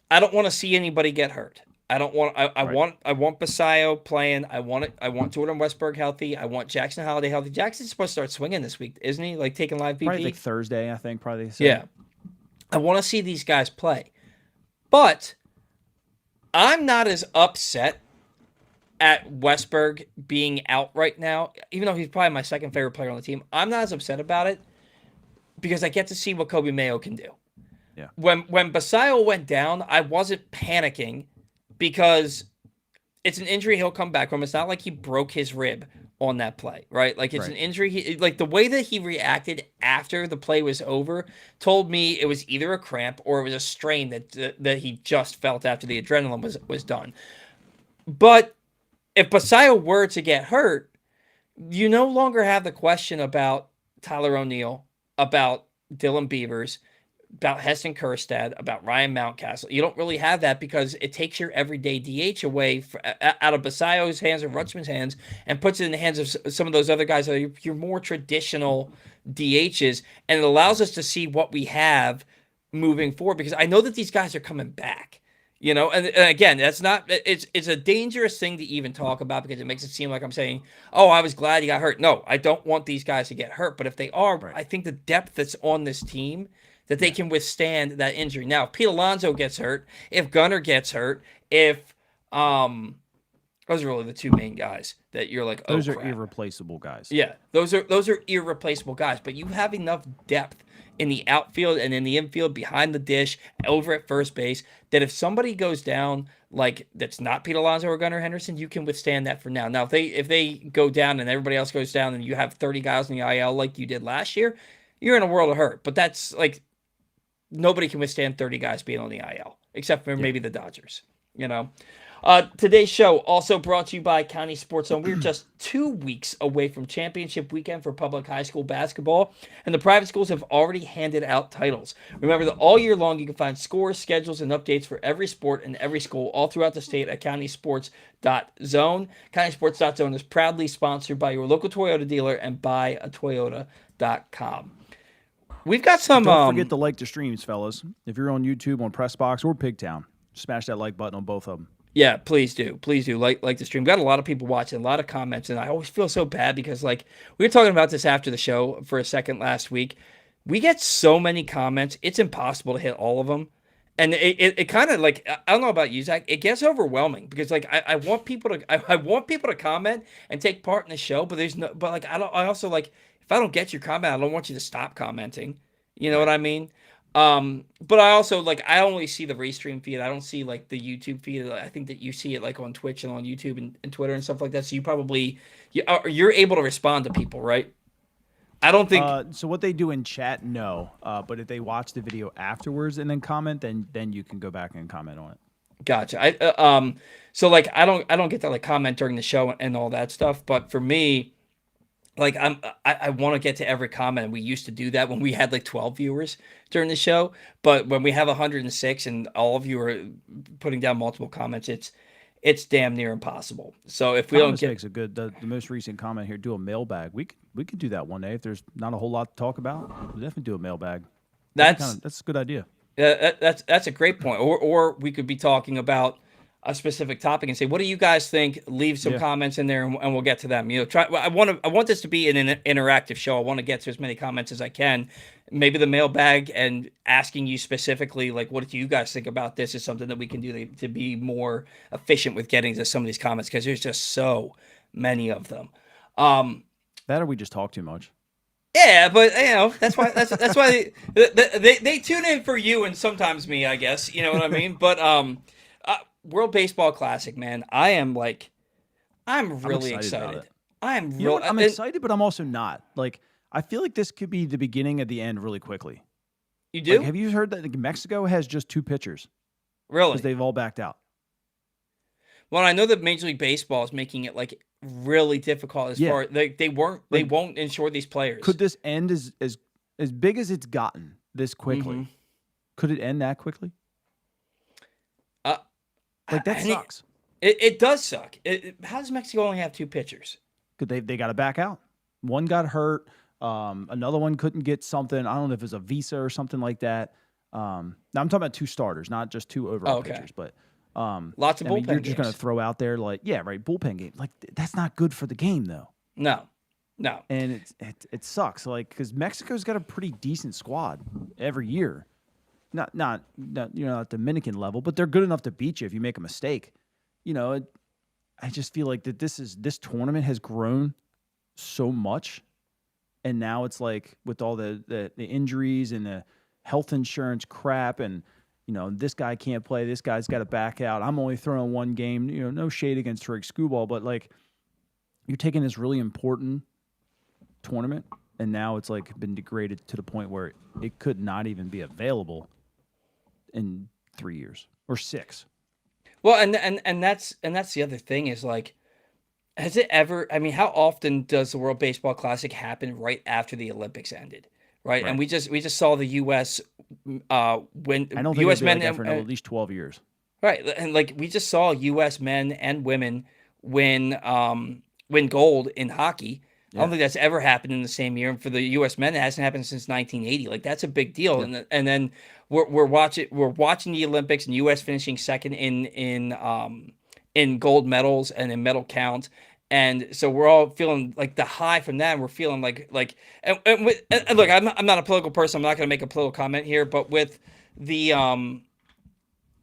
I don't want to see anybody get hurt. I don't want. I want Basallo playing. I want Jordan Westberg healthy. I want Jackson Holiday healthy. Jackson's supposed to start swinging this week, isn't he? Like taking live BP. Probably like Thursday, I think. Probably. They said. Yeah. I want to see these guys play, but I'm not as upset at Westberg being out right now, even though he's probably my second favorite player on the team. I'm not as upset about it because I get to see what Kobe Mayo can do. Yeah. When Basallo went down, I wasn't panicking because it's an injury he'll come back from. It's not like he broke his rib on that play, right? Like it's an injury. Like the way that he reacted after the play was over told me it was either a cramp or it was a strain that he just felt after the adrenaline was done. But if Basallo were to get hurt, you no longer have the question about Tyler O'Neill, about Dylan Beavers, about Heston Kjerstad, about Ryan Mountcastle. You don't really have that because it takes your everyday DH away out of Basallo's hands or Rutschman's hands and puts it in the hands of some of those other guys that are your more traditional DHs, and it allows us to see what we have moving forward because I know that these guys are coming back. And again, that's not. It's a dangerous thing to even talk about because it makes it seem like I'm saying, "Oh, I was glad he got hurt." No, I don't want these guys to get hurt. But if they are, I think the depth that's on this team that they can withstand that injury. Now, if Pete Alonso gets hurt, if Gunnar gets hurt, if those are really the two main guys that you're like, oh, those are crap. Irreplaceable guys. Yeah, those are irreplaceable guys. But you have enough depth in the outfield and in the infield, behind the dish, over at first base, that if somebody goes down like that's not Pete Alonso or Gunnar Henderson, you can withstand that for now. Now, if they go down and everybody else goes down and you have 30 guys in the IL like you did last year, you're in a world of hurt. But that's like nobody can withstand 30 guys being on the IL, except for maybe the Dodgers, Today's show also brought to you by County Sports Zone. We're just 2 weeks away from championship weekend for public high school basketball, and the private schools have already handed out titles. Remember that all year long you can find scores, schedules, and updates for every sport and every school all throughout the state at countysports.zone. Countysports.zone is proudly sponsored by your local Toyota dealer and buyatoyota.com. We've got some. Don't forget to like the streams, fellas. If you're on YouTube, on Pressbox or Pigtown, smash that like button on both of them. Yeah, please do. Please do like the stream. Got a lot of people watching, a lot of comments, and I always feel so bad because like we were talking about this after the show for a second last week. We get so many comments, it's impossible to hit all of them. And it kind of like I don't know about you, Zach. It gets overwhelming because like I want people to I want people to comment and take part in the show, but there's no but like I also like if I don't get your comment, I don't want you to stop commenting. You know what Right. I mean? But I also like I only see the restream feed. I don't see like the YouTube feed. I think that you see it like on Twitch and on YouTube and Twitter and stuff like that. So you probably you're able to respond to people, right? I don't think So what they do in chat, no. But if they watch the video afterwards and then comment, then you can go back and comment on it. gotcha. So like I don't get to like comment during the show and all that stuff. But for me, like I want to get to every comment. And we used to do that when we had like 12 viewers during the show. But when we have 106 and all of you are putting down multiple comments, it's damn near impossible. So if we don't Thomas get makes a good. The most recent comment here. Do a mailbag. We could do that one day if there's not a whole lot to talk about. We'll definitely do a mailbag. That's a good idea. that's a great point. Or we could be talking about a specific topic and say, what do you guys think? Leave some Yeah. comments in there, and we'll get to them. You know, I want this to be an interactive show. I want to get to as many comments as I can. Maybe the mailbag and asking you specifically, like, what do you guys think about this, is something that we can do to be more efficient with getting to some of these comments because there's just so many of them. That or we just talk too much. Yeah, but you know that's why they tune in for you and sometimes me, I guess. You know what I mean? But World Baseball Classic, man, I'm really excited about excited. it. I'm You know real. what? I'm excited, but I'm also not. Like, I feel like this could be the beginning of the end really quickly. You Like, do have you heard that Mexico has just 2 pitchers really? because they've all backed out? Well, I know that Major League Baseball is making it like really difficult as Yeah. far they Like, won't insure these players. could this end as big as it's gotten this quickly? Mhm. Could it end that quickly? Uh, Like, that I- sucks. It does suck. How does Mexico only have 2 pitchers? Because they got to back out. One got hurt. Another one couldn't get something. I don't know if it was a visa or something like that. Now I'm talking about 2 starters, not just 2 overall Okay. pitchers. But Lots of I mean, you're bullpen just going to games. throw out there like, yeah, right, bullpen game. Like that's not good for the game though, No. and it sucks. Like because Mexico's got a pretty decent squad every year. Not you know, at Dominican level, but they're good enough to beat you if you make a mistake. You know, I just feel like that this tournament has grown so much, and now it's like with all the injuries and the health insurance crap, and you know this guy can't play, this guy's got to back out. I'm only throwing one game. You know, no shade against Rick Skubal, but like you're taking this really important tournament, and now it's like been degraded to the point where it could not even be available in 3 years or 6. Well, and that's the other thing is like, has it ever? I mean, how often does the World Baseball Classic happen right after the Olympics ended? Right, and Right. we just saw the U.S. When I don't think U.S. it'll be men like that for at least 12 years. right, and like we just saw U.S. men and women win gold in hockey. I don't Yeah. think that's ever happened in the same year. And for the U.S. men, it hasn't happened since 1980. Like that's a big deal. Yeah. And then we're watching the Olympics and U.S. finishing second in gold medals and in medal count. And so we're all feeling like the high from that. And we're feeling and look, I'm not a political person. I'm not going to make a political comment here, but the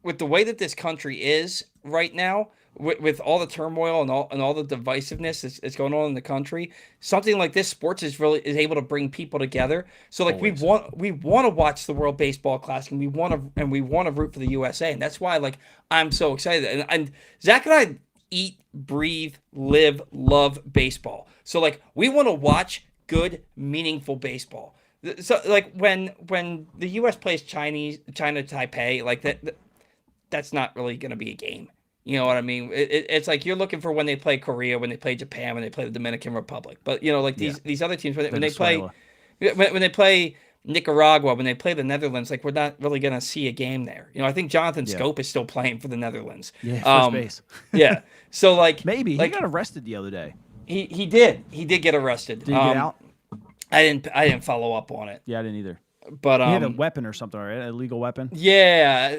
with the way that this country is right now, with all the turmoil and all the divisiveness that's going on in the country, something like this sports is able to bring people together. So like Always. we want to watch the World Baseball Classic, and we want to root for the USA, and that's why like I'm so excited. And Zach and I eat, breathe, live, love baseball. So like we want to watch good, meaningful baseball. So like when the U.S. plays China Taipei, like that's not really going to be a game. You know what I mean? It's like you're looking for when they play Korea, when they play Japan, when they play the Dominican Republic. But you know, like these other teams when they play when they play Nicaragua, when they play the Netherlands, like we're not really gonna see a game there. You know, I think Jonathan Scope is still playing for the Netherlands. Yeah, first base. Yeah. So like Maybe like, he got arrested the other day. he did get arrested. Did he get out? I didn't follow up on it. Yeah, I didn't either. But He had a weapon or something, right? A legal weapon. yeah,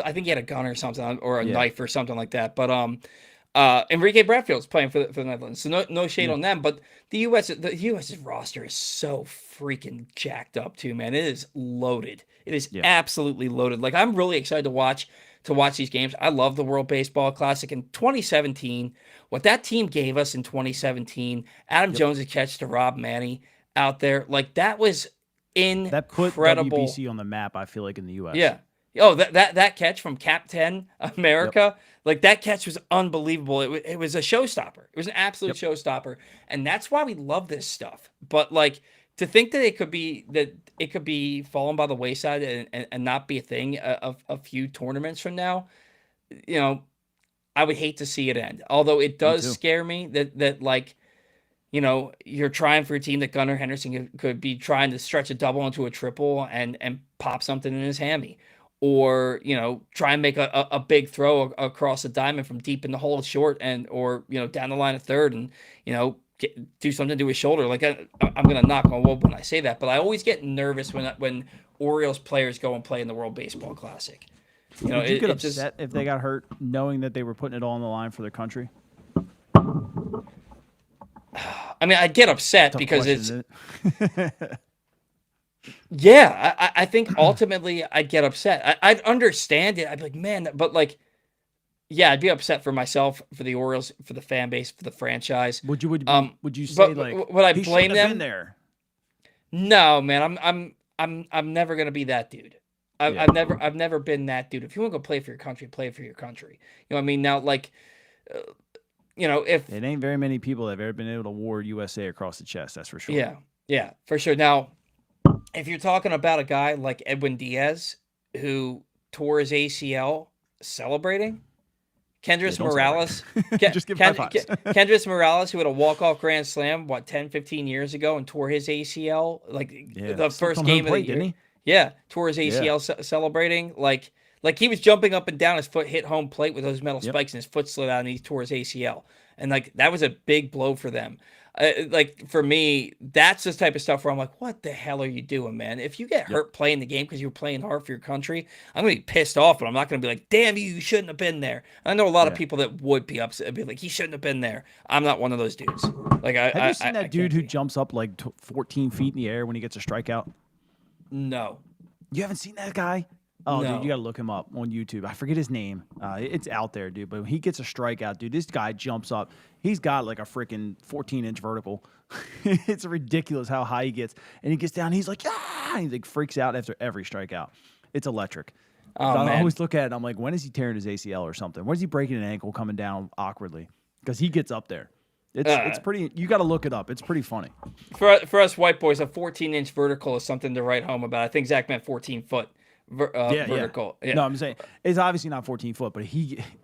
I think he had a gun or something, or a knife or something like that. But Enrique Bradfield's playing for the Netherlands, so no shade on them. But the U.S.'s roster is so freaking jacked up too, man. It is loaded. It is absolutely loaded. Like, I'm really excited to watch these games. I love the World Baseball Classic in 2017. What that team gave us in 2017, Adam Jones' catch to Rob Manny out there, like, that was That put incredible. WBC on the map, I feel like, in the U.S. Yeah. Oh, that catch from Cap 10 America, like, that catch was unbelievable. It was a showstopper. It was an absolute showstopper, and that's why we love this stuff. But, like, to think that it could be fallen by the wayside and not be a thing a few tournaments from now, you know, I would hate to see it end. Although it does scare me that like, you know, you're trying for a team that Gunnar Henderson could be trying to stretch a double into a triple and pop something in his hammy. Or, you know, try and make a big throw across the diamond from deep in the hole short or, you know, down the line of third and, you know, do something to his shoulder. Like, I'm going to knock on wood when I say that, but I always get nervous when Orioles players go and play in the World Baseball Classic. You know, Would you get upset if they got hurt knowing that they were putting it all on the line for their country? I mean, I'd get upset because question, yeah, I think ultimately I'd get upset. I'd understand it. I'd be like, man, but like, yeah, I'd be upset for myself, for the Orioles, for the fan base, for the franchise. Would you say, like, would I he blame shouldn't have them? been there? No, man, I'm never gonna be that dude. I've never been that dude. If you want to go play for your country, play for your country. You know what I mean? Now, like, you know, if it ain't very many people that have ever been able to award USA across the chest, that's for sure. Yeah, for sure. Now, if you're talking about a guy like Edwin Diaz who tore his ACL celebrating, Kendrys Morales, just give high fives. Kendrys Morales, who had a walk-off grand slam, 10, 15 years ago and tore his ACL, like the first game of the year. Didn't he? Yeah, tore his ACL celebrating. Like he was jumping up and down, his foot hit home plate with those metal spikes and his foot slid out and he tore his ACL. And like, that was a big blow for them. Like, for me, that's the type of stuff where I'm like, what the hell are you doing, man? If you get hurt playing the game because you were playing hard for your country, I'm going to be pissed off, but I'm not going to be like, damn you shouldn't have been there. I know a lot of people that would be upset and be like, he shouldn't have been there. I'm not one of those dudes. Like, have you seen that dude who jumps up like 14 feet in the air when he gets a strikeout? No. You haven't seen that guy? Oh, no. Dude, you got to look him up on YouTube. I forget his name. It's out there, dude. But when he gets a strikeout, dude, this guy jumps up. He's got like a freaking 14-inch vertical. It's ridiculous how high he gets. And he gets down. He's like, ah! And he like freaks out after every strikeout. It's electric. Oh, man. I always look at it. I'm like, when is he tearing his ACL or something? When is he breaking an ankle coming down awkwardly? Because he gets up there. It's pretty. You got to look it up. It's pretty funny. For us white boys, a 14-inch vertical is something to write home about. I think Zach meant 14-foot. Vertical. Yeah. No, I'm saying it's obviously not 14 foot, but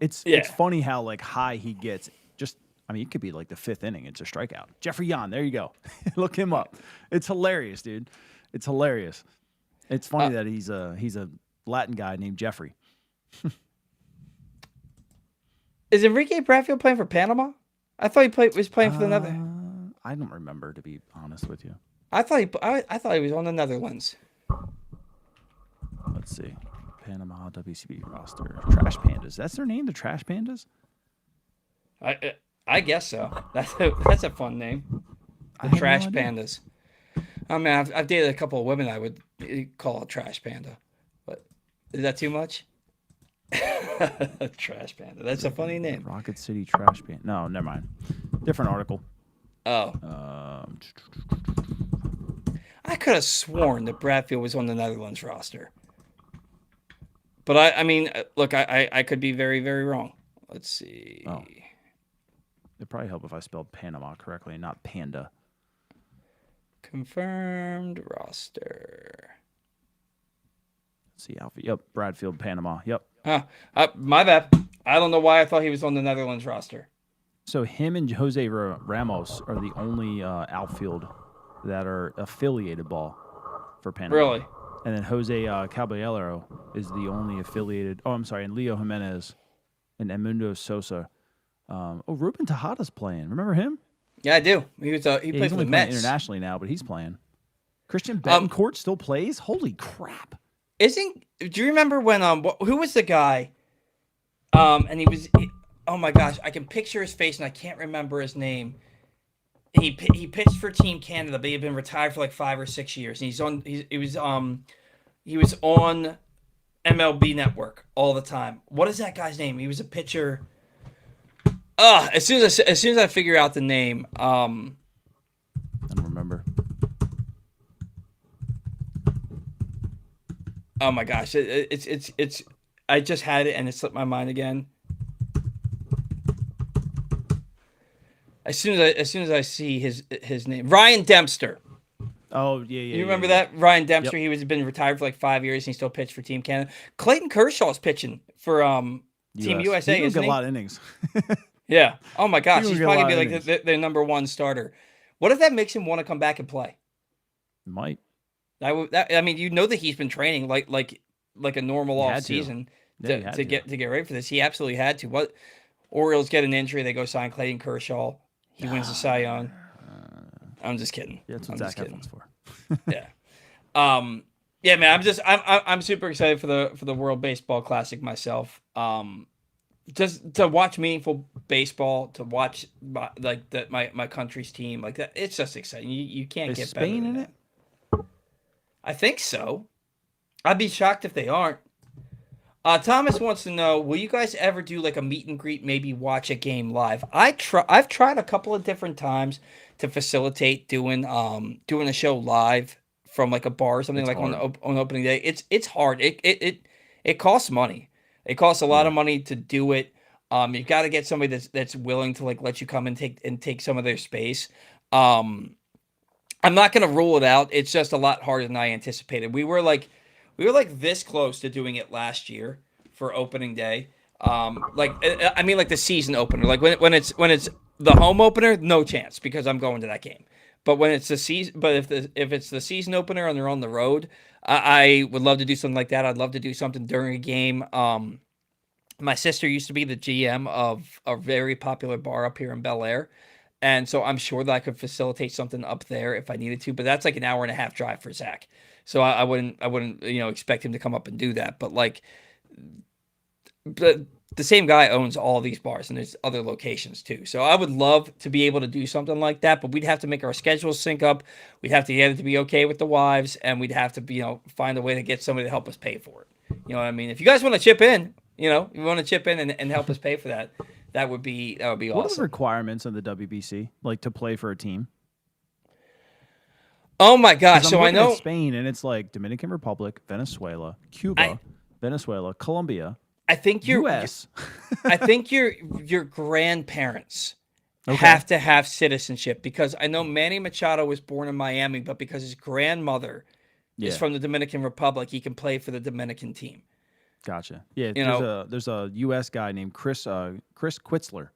it's funny how like high he gets. I mean, it could be like the 5th inning. It's a strikeout. Jeffrey Yan, there you go. Look him up. It's hilarious, dude. It's hilarious. It's funny that he's a Latin guy named Jeffrey. Is Enrique Bradfield playing for Panama? I thought he was playing for the Netherlands. I don't remember, to be honest with you. I thought he was on the Netherlands. Let's see. Panama WCB roster. Trash Pandas. That's their name, the Trash Pandas? I guess so. That's a fun name. The Trash Pandas. I mean, I've dated a couple of women I would call a Trash Panda. But is that too much? Trash Panda. That's a funny name. Rocket City Trash Panda. No, never mind. Different article. Oh. I could have sworn that Bradfield was on the Netherlands roster. But I mean, look, I could be very, very wrong. Let's see. Oh. It'd probably help if I spelled Panama correctly and not Panda. Confirmed roster. Let's see, Alpha. Yep, Bradfield, Panama. Yep. My bad. I don't know why I thought he was on the Netherlands roster. So him and Jose Ramos are the only outfield that are affiliated ball for Panama. Really? And then Jose Caballero is the only affiliated. Oh, I'm sorry. And Leo Jimenez and Edmundo Sosa. Ruben Tejada's playing. Remember him? Yeah, I do. He played for the only Mets internationally now, but he's playing. Christian Betancourt still plays? Holy crap! Do you remember when who was the guy? And oh my gosh, I can picture his face and I can't remember his name. He pitched for Team Canada, but he had been retired for like 5 or 6 years, and he was on MLB Network all the time. What is that guy's name? He was a pitcher. As soon as I figure out the name, I don't remember. Oh my gosh, it's I just had it and it slipped my mind again. As soon as I see his name, Ryan Dempster. Oh yeah. You remember that Ryan Dempster? Yep. He been retired for like 5 years. And he still pitched for Team Canada. Clayton Kershaw's pitching for Team USA. He's got a lot of innings. Yeah. Oh my gosh, he's probably gonna be like like their number one starter. What if that makes him want to come back and play? Might. I mean, you know that he's been training like a normal off season to get ready for this. He absolutely had to. What Orioles get an injury, they go sign Clayton Kershaw. He wins the Cy Young. I'm just kidding. Yeah, that's what Zach Eflin's for. Yeah. Yeah, man. I'm super excited for the World Baseball Classic myself. Just to watch meaningful baseball, to watch my country's team like that. It's just exciting. You can't get Spain better in that. it. I think so. I'd be shocked if they aren't. Thomas wants to know, will you guys ever do like a meet and greet, maybe watch a game live? I've tried a couple of different times to facilitate doing a show live from like a bar or something on opening day. It's hard. It costs money. It costs a lot of money to do it. You've got to get somebody that's willing to like let you come and take some of their space. I'm not going to rule it out. It's just a lot harder than I anticipated. We were like this close to doing it last year for opening day. Like the season opener. Like when it's the home opener, no chance because I'm going to that game. But when it's the season, but if it's the season opener and they're on the road, I would love to do something like that. I'd love to do something during a game. My sister used to be the GM of a very popular bar up here in Bel Air. And so I'm sure that I could facilitate something up there if I needed to, but that's like an hour and a half drive for Zach. So I wouldn't expect him to come up and do that. But like the same guy owns all these bars and there's other locations too. So I would love to be able to do something like that, but we'd have to make our schedules sync up. We'd have to get it to be okay with the wives, and we'd have to find a way to get somebody to help us pay for it. You know what I mean? If you guys want to chip in, you want to chip in and help us pay for that. That would be awesome. What are the requirements of the WBC, like to play for a team? Oh my gosh! So I know Spain, and it's like Dominican Republic, Venezuela, Cuba, Venezuela, Colombia. I think U.S. I think your grandparents have to have citizenship, because I know Manny Machado was born in Miami, but because his grandmother is from the Dominican Republic, he can play for the Dominican team. Gotcha. Yeah, there's a U.S. guy named Chris Quitzer,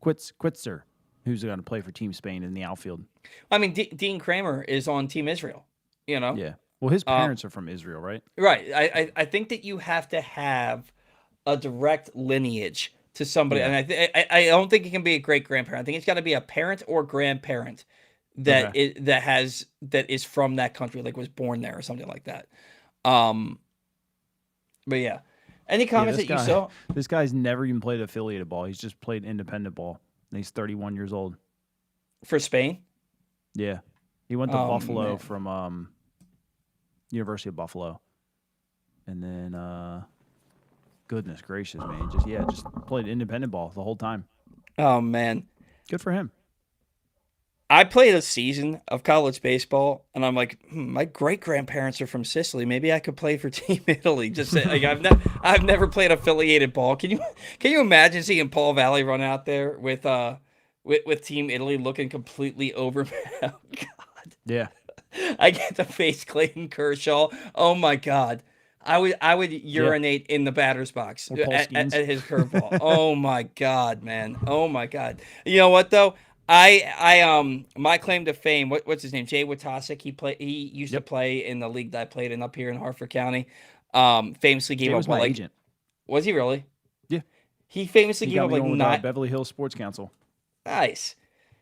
who's going to play for Team Spain in the outfield. I mean, Dean Kramer is on Team Israel. Yeah. Well, his parents are from Israel, right? Right. I think that you have to have a direct lineage to somebody, and I don't think it can be a great grandparent. I think it's got to be a parent or grandparent that is from that country, like was born there or something like that. But yeah, any comments that you saw? This guy's never even played affiliated ball. He's just played independent ball, and he's 31 years old. For Spain? Yeah, he went to Buffalo from University of Buffalo, and then goodness gracious, man, just played independent ball the whole time. Oh man, good for him. I played a season of college baseball, and I'm like, my great grandparents are from Sicily. Maybe I could play for Team Italy. Just like I've never played affiliated ball. Can you imagine seeing Paul Valley run out there with Team Italy looking completely over? Oh God. Yeah. I get to face Clayton Kershaw. Oh my God. I would urinate in the batter's box at his curveball. Oh my God, man. Oh my God. You know what though? My claim to fame, what's his name? Jay Watasic. He used to play in the league that I played in up here in Hartford County. Famously gave up my agent. Was he really? Yeah. He famously gave up like Beverly Hills Sports Council. Nice.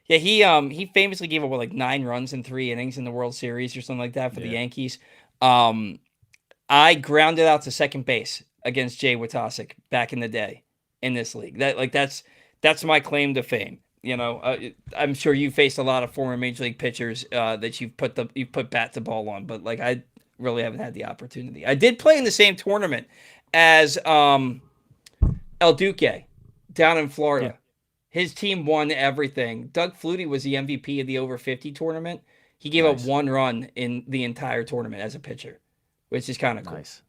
Yeah, he famously gave up like 9 runs in 3 innings in the World Series or something like that for the Yeah. Yankees. I grounded out to second base against Jay Witasick back in the day in this league. That's my claim to fame. I'm sure you faced a lot of former major league pitchers that you've put bat to ball on, but like I really haven't had the opportunity. I did play in the same tournament as El Duque down in Yeah. Florida. His team won everything. Doug Flutie was the MVP of the over 50 tournament. He gave up Nice. 1 run in the entire tournament as a pitcher, which is kind of cool. Nice.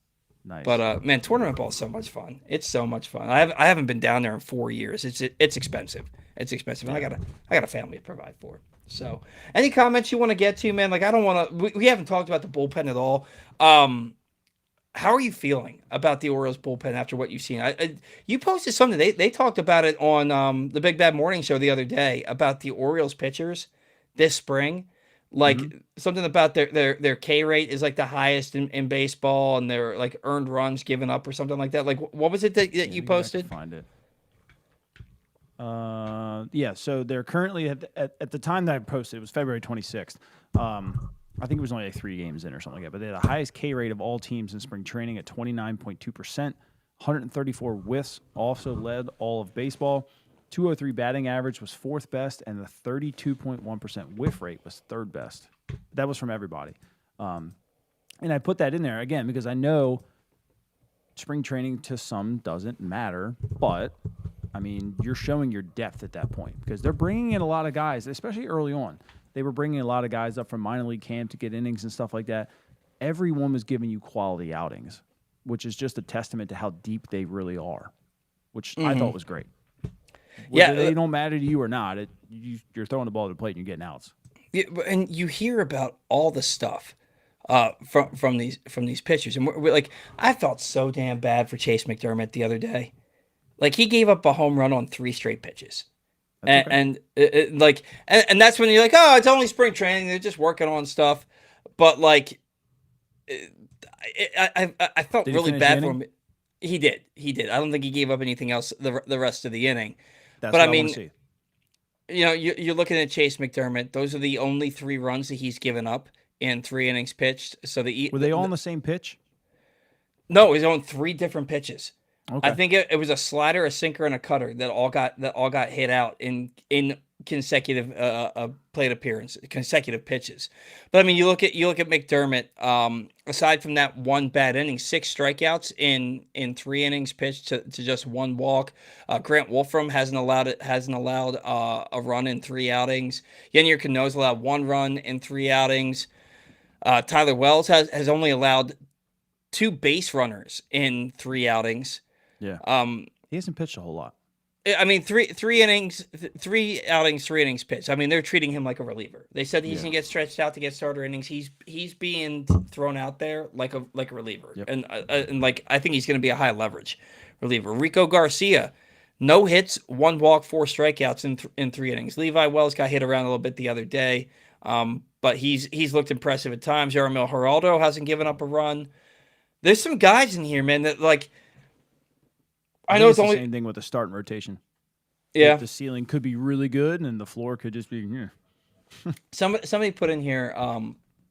Nice. But man, tournament ball is so much fun. It's so much fun. I haven't been down there in 4 years. It's expensive. It's expensive, and I got a family to provide for. So, any comments you want to get to, man? Like I don't want to. We haven't talked about the bullpen at all. How are you feeling about the Orioles bullpen after what you've seen? You posted something. They talked about it on the Big Bad Morning Show the other day about the Orioles pitchers this spring. Like something about their K rate is like the highest in baseball, and their like earned runs given up or something like that. Like what was it that you posted? Find it. Yeah. So they're currently at the time that I posted, it was February 26th. I think it was only like 3 games in or something like that. But they had the highest K rate of all teams in spring training at 29.2%. 134 whiffs also led all of baseball. 203 batting average was 4th best, and the 32.1% whiff rate was 3rd best. That was from everybody. And I put that in there, again, because I know spring training to some doesn't matter, but, I mean, you're showing your depth at that point because they're bringing in a lot of guys, especially early on. They were bringing a lot of guys up from minor league camp to get innings and stuff like that. Everyone was giving you quality outings, which is just a testament to how deep they really are, which I thought was great. Whether they don't matter to you or not, you're throwing the ball to the plate and you're getting outs. Yeah, and you hear about all the stuff from these pitchers, and we're like, I felt so damn bad for Chase McDermott the other day. Like he gave up a home run on 3 straight pitches. That's okay. And that's when you're like, oh, it's only spring training. They're just working on stuff. But like, I felt really bad for him. He did. I don't think he gave up anything else the rest of the inning. That's but what I mean, want to see. You're looking at Chase McDermott. Those are the only 3 runs that he's given up in 3 innings pitched. So were they all on the same pitch? No, he's on 3 different pitches. Okay. I think it was a slider, a sinker, and a cutter that all got hit out in consecutive consecutive pitches. But I mean, you look at McDermott. Aside from that one bad inning, 6 strikeouts in 3 innings pitched to just 1 walk. Grant Wolfram hasn't allowed a run in 3 outings. Yennier Cano's allowed 1 run in 3 outings. Tyler Wells has only allowed 2 base runners in 3 outings. Yeah. He hasn't pitched a whole lot. I mean, 3 innings, 3 outings, 3 innings pitched. I mean, they're treating him like a reliever. They said he's gonna get stretched out to get starter innings. He's being thrown out there like a reliever, Yep. and like I think he's gonna be a high leverage reliever. Rico Garcia, no hits, 1 walk, 4 strikeouts in 3 innings. Levi Wells got hit around a little bit the other day, but he's looked impressive at times. Yaramil Geraldo hasn't given up a run. There's some guys in here, man, that like. I know it's the only same thing with the starting rotation. Yeah, the ceiling could be really good, and the floor could just be here. Somebody put in here.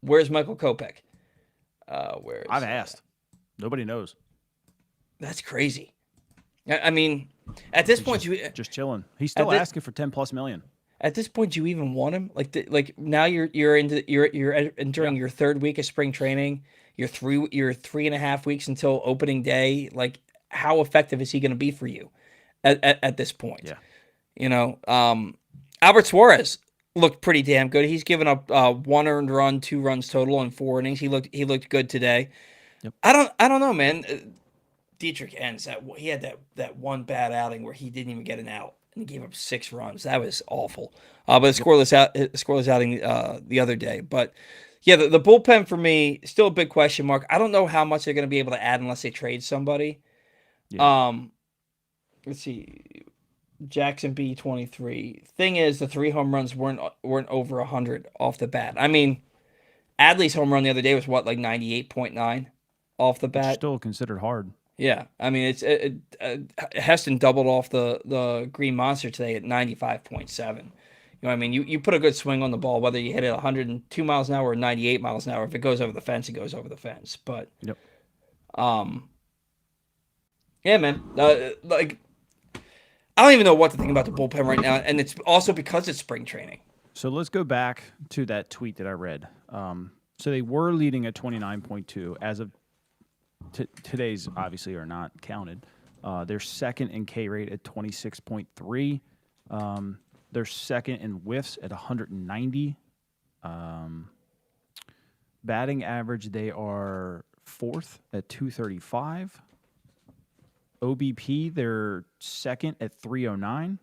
Where's Michael Kopech? I've asked. Nobody knows. That's crazy. I mean, at this point, you just chilling. He's still asking for $10+ million. At this point, you even want him? Like now you're entering your 3rd week of spring training. You're 3.5 weeks until opening day. Like, how effective is he going to be for you at this point? Yeah. Albert Suarez looked pretty damn good. He's given up 1 earned run, 2 runs total in 4 innings. He looked good today. Yep. I don't know, man. Dietrich Enns, he had that one bad outing where he didn't even get an out and he gave up 6 runs. That was awful. But a scoreless outing the other day. But yeah, the bullpen for me still a big question mark. I don't know how much they're going to be able to add unless they trade somebody. Yeah. Let's see. Jackson B23. Thing is, the 3 home runs weren't over 100 off the bat. I mean, Adley's home run the other day was what, like 98.9 off the bat. Which still considered hard. Yeah, I mean Heston doubled off the Green Monster today at 95.7. You know what I mean? You put a good swing on the ball, whether you hit it 102 miles an hour or 98 miles an hour. If it goes over the fence, it goes over the fence. But, Yep. yeah, man. Like, I don't even know what to think about the bullpen right now, and it's also because it's spring training. So let's go back to that tweet that I read. So they were leading at 29.2 as of today's. Obviously, are not counted. They're second in K rate at 26.3. They're second in whiffs at 190. Batting average, they are fourth at 235. OBP, they're second at 309.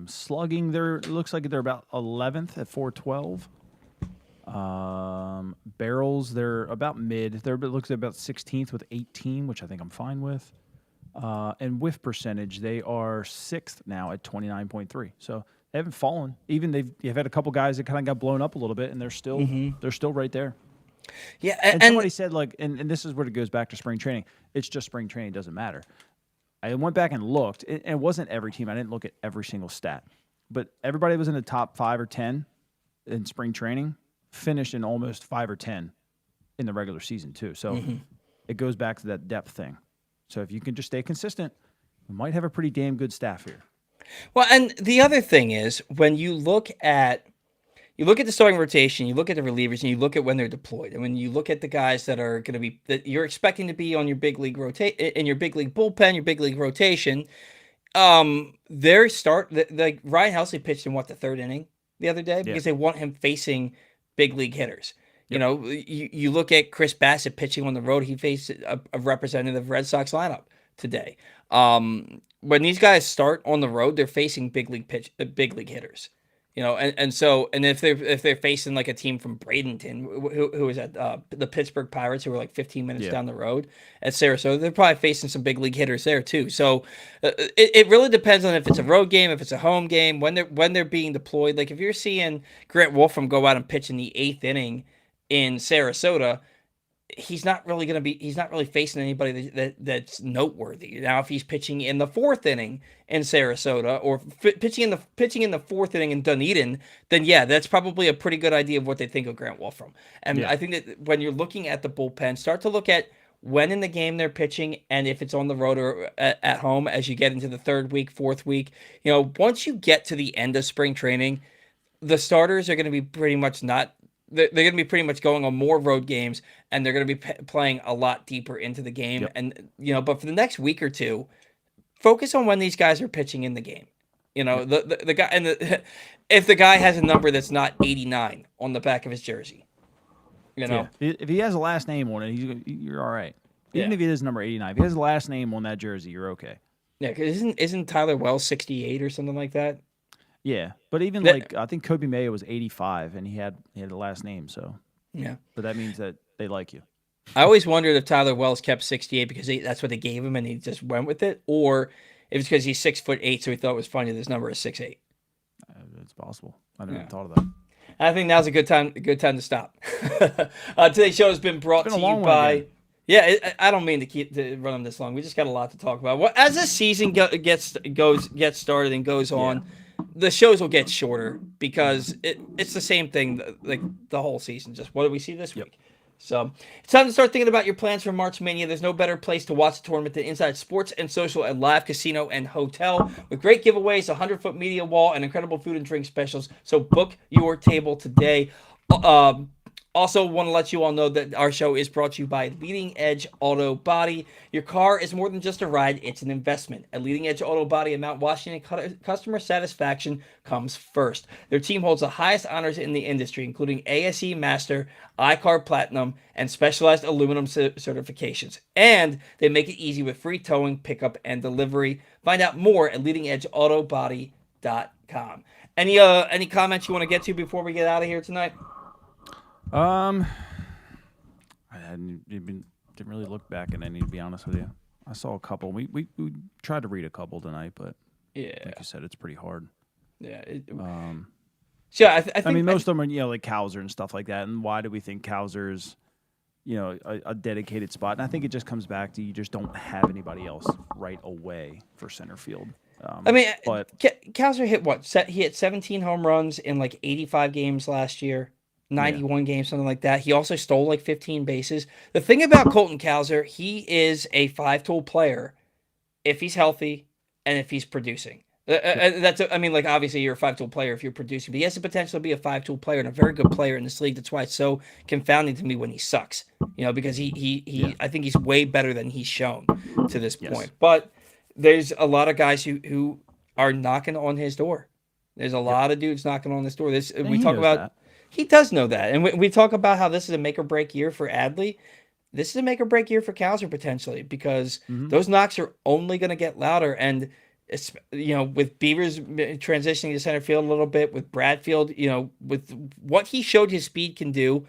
Slugging, it looks like they're about 11th at 412. Barrels, they're about mid. It looks like about 16th with 18, which I think I'm fine with. And whiff percentage, they are 6th now at 29.3. So they haven't fallen. Even they've had a couple guys that kind of got blown up a little bit, and they're still right there. Yeah, and somebody said, like, and this is where it goes back to spring training. It's just spring training, doesn't matter. I went back and looked, and it wasn't every team. I didn't look at every single stat, but everybody was in the top 5 or 10 in spring training, finished in almost 5 or 10 in the regular season too. So it goes back to that depth thing. So if you can just stay consistent, you might have a pretty damn good staff here. Well, and the other thing is when you look at the starting rotation, you look at the relievers, and you look at when they're deployed, and when you look at the guys that are going to be that you're expecting to be on your big league in your big league bullpen, your big league rotation, their start like Ryan Helsley pitched in the third inning the other day because they want him facing big league hitters. You know, you look at Chris Bassett pitching on the road. He faced a representative Red Sox lineup today. When these guys start on the road, they're facing big league hitters. You know, and if they're facing like a team from Bradenton, who was at the Pittsburgh Pirates, who were like 15 minutes down the road at Sarasota, they're probably facing some big league hitters there too. So it really depends on if it's a road game, if it's a home game, when they're being deployed. Like if you're seeing Grant Wolfram go out and pitch in the 8th inning in Sarasota, he's not really facing anybody that's noteworthy. Now, if he's pitching in the 4th inning in Sarasota or pitching in the 4th inning in Dunedin, then yeah, that's probably a pretty good idea of what they think of Grant Wolfram. And I think that when you're looking at the bullpen, start to look at when in the game they're pitching and if it's on the road or at home as you get into the 3rd week, 4th week. You know, once you get to the end of spring training, the starters are going to be pretty much not. They're going to be pretty much going on more road games, and they're going to be playing a lot deeper into the game. And but for the next week or two, focus on when these guys are pitching in the game. You know, the guy if the guy has a number that's not 89 on the back of his jersey, if he has a last name on it, you're all right. Even if he is number 89, if he has a last name on that jersey, you're okay. Yeah, because isn't Tyler Wells 68 or something like that? Yeah, but even I think Kobe Mayo was 85, and he had the last name. So yeah, but that means that they like you. I always wondered if Tyler Wells kept 68 because that's what they gave him, and he just went with it, or if it's because he's 6'8", so he thought it was funny that his number is 6'8". It's possible. I never even thought of that. I think now's a good time to stop. Today's show has been brought to you by. Yeah, I don't mean to run them this long. We just got a lot to talk about. Well, as the season gets started and goes on, the shows will get shorter because it's the same thing like the whole season. Just what do we see this week? So it's time to start thinking about your plans for March Mania. There's no better place to watch the tournament than Inside Sports and Social at Live Casino and Hotel with great giveaways, a 100-foot media wall, and incredible food and drink specials. So book your table today. Also, want to let you all know that our show is brought to you by Leading Edge Auto Body. Your car is more than just a ride, it's an investment. At Leading Edge Auto Body in Mount Washington, customer satisfaction comes first. Their team holds the highest honors in the industry, including ASE Master, iCar Platinum, and specialized aluminum certifications. And they make it easy with free towing, pickup, and delivery. Find out more at leadingedgeautobody.com. Any comments you want to get to before we get out of here tonight? I didn't really look back at any, to be honest with you. I saw a couple. We tried to read a couple tonight, but like you said, it's pretty hard. Yeah. I mean, most of them are like Cowser and stuff like that. And why do we think Cowser's a dedicated spot? And I think it just comes back to you just don't have anybody else right away for center field. I mean, But Kowser hit what? He hit 17 home runs in like 85 games last year, yeah, 91 games, something like that. He also stole like 15 bases. The thing about Colton Kowser, he is a five-tool player if he's healthy and if he's producing. yep, I mean, like obviously you're a five-tool player if you're producing, but he has the potential to be a five-tool player and a very good player in this league. That's why it's so confounding to me when he sucks. Because yeah, I think he's way better than he's shown to this yes, point. But there's a lot of guys who are knocking on his door. There's a yep. lot of dudes knocking on this door. This And we he talk knows about. that. He does know that, and we talk about how this is a make or break year for Adley. This is a make or break year for Kowser potentially because Hmm. those knocks are only going to get louder. And with Beavers transitioning to center field a little bit, with Bradfield, with what he showed his speed can do,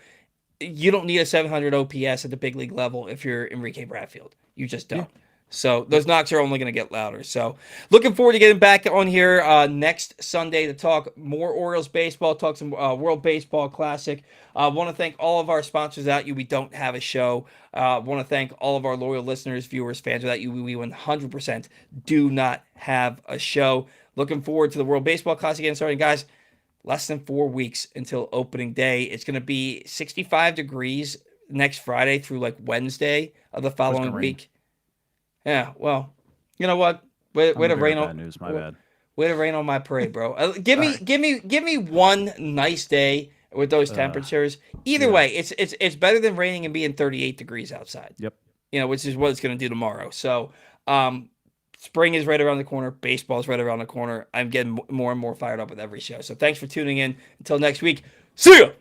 you don't need a 700 OPS at the big league level if you're Enrique Bradfield. You just Yeah, don't. So yep. those knocks are only going to get louder. So looking forward to getting back on here next Sunday to talk more Orioles baseball, talk some World Baseball Classic. I want to thank all of our sponsors. Without you, we don't have a show. Want to thank all of our loyal listeners, viewers, fans. Without you, we 100% do not have a show. Looking forward to the World Baseball Classic again starting, guys. Less than 4 weeks until opening day. It's going to be 65 degrees next Friday through like Wednesday of the Oh, it's gonna following rain. week. Yeah, well, you know what? Way, I'm way the to bearer rain of on, bad news. My bad. way to rain on my parade, bro. Give All me, right. give me one nice day with those Uh, temperatures. Either yeah. way, it's better than raining and being 38 degrees outside. Yep. Which is what it's going to do tomorrow. So, spring is right around the corner. Baseball is right around the corner. I'm getting more and more fired up with every show. So, thanks for tuning in. Until next week, see ya.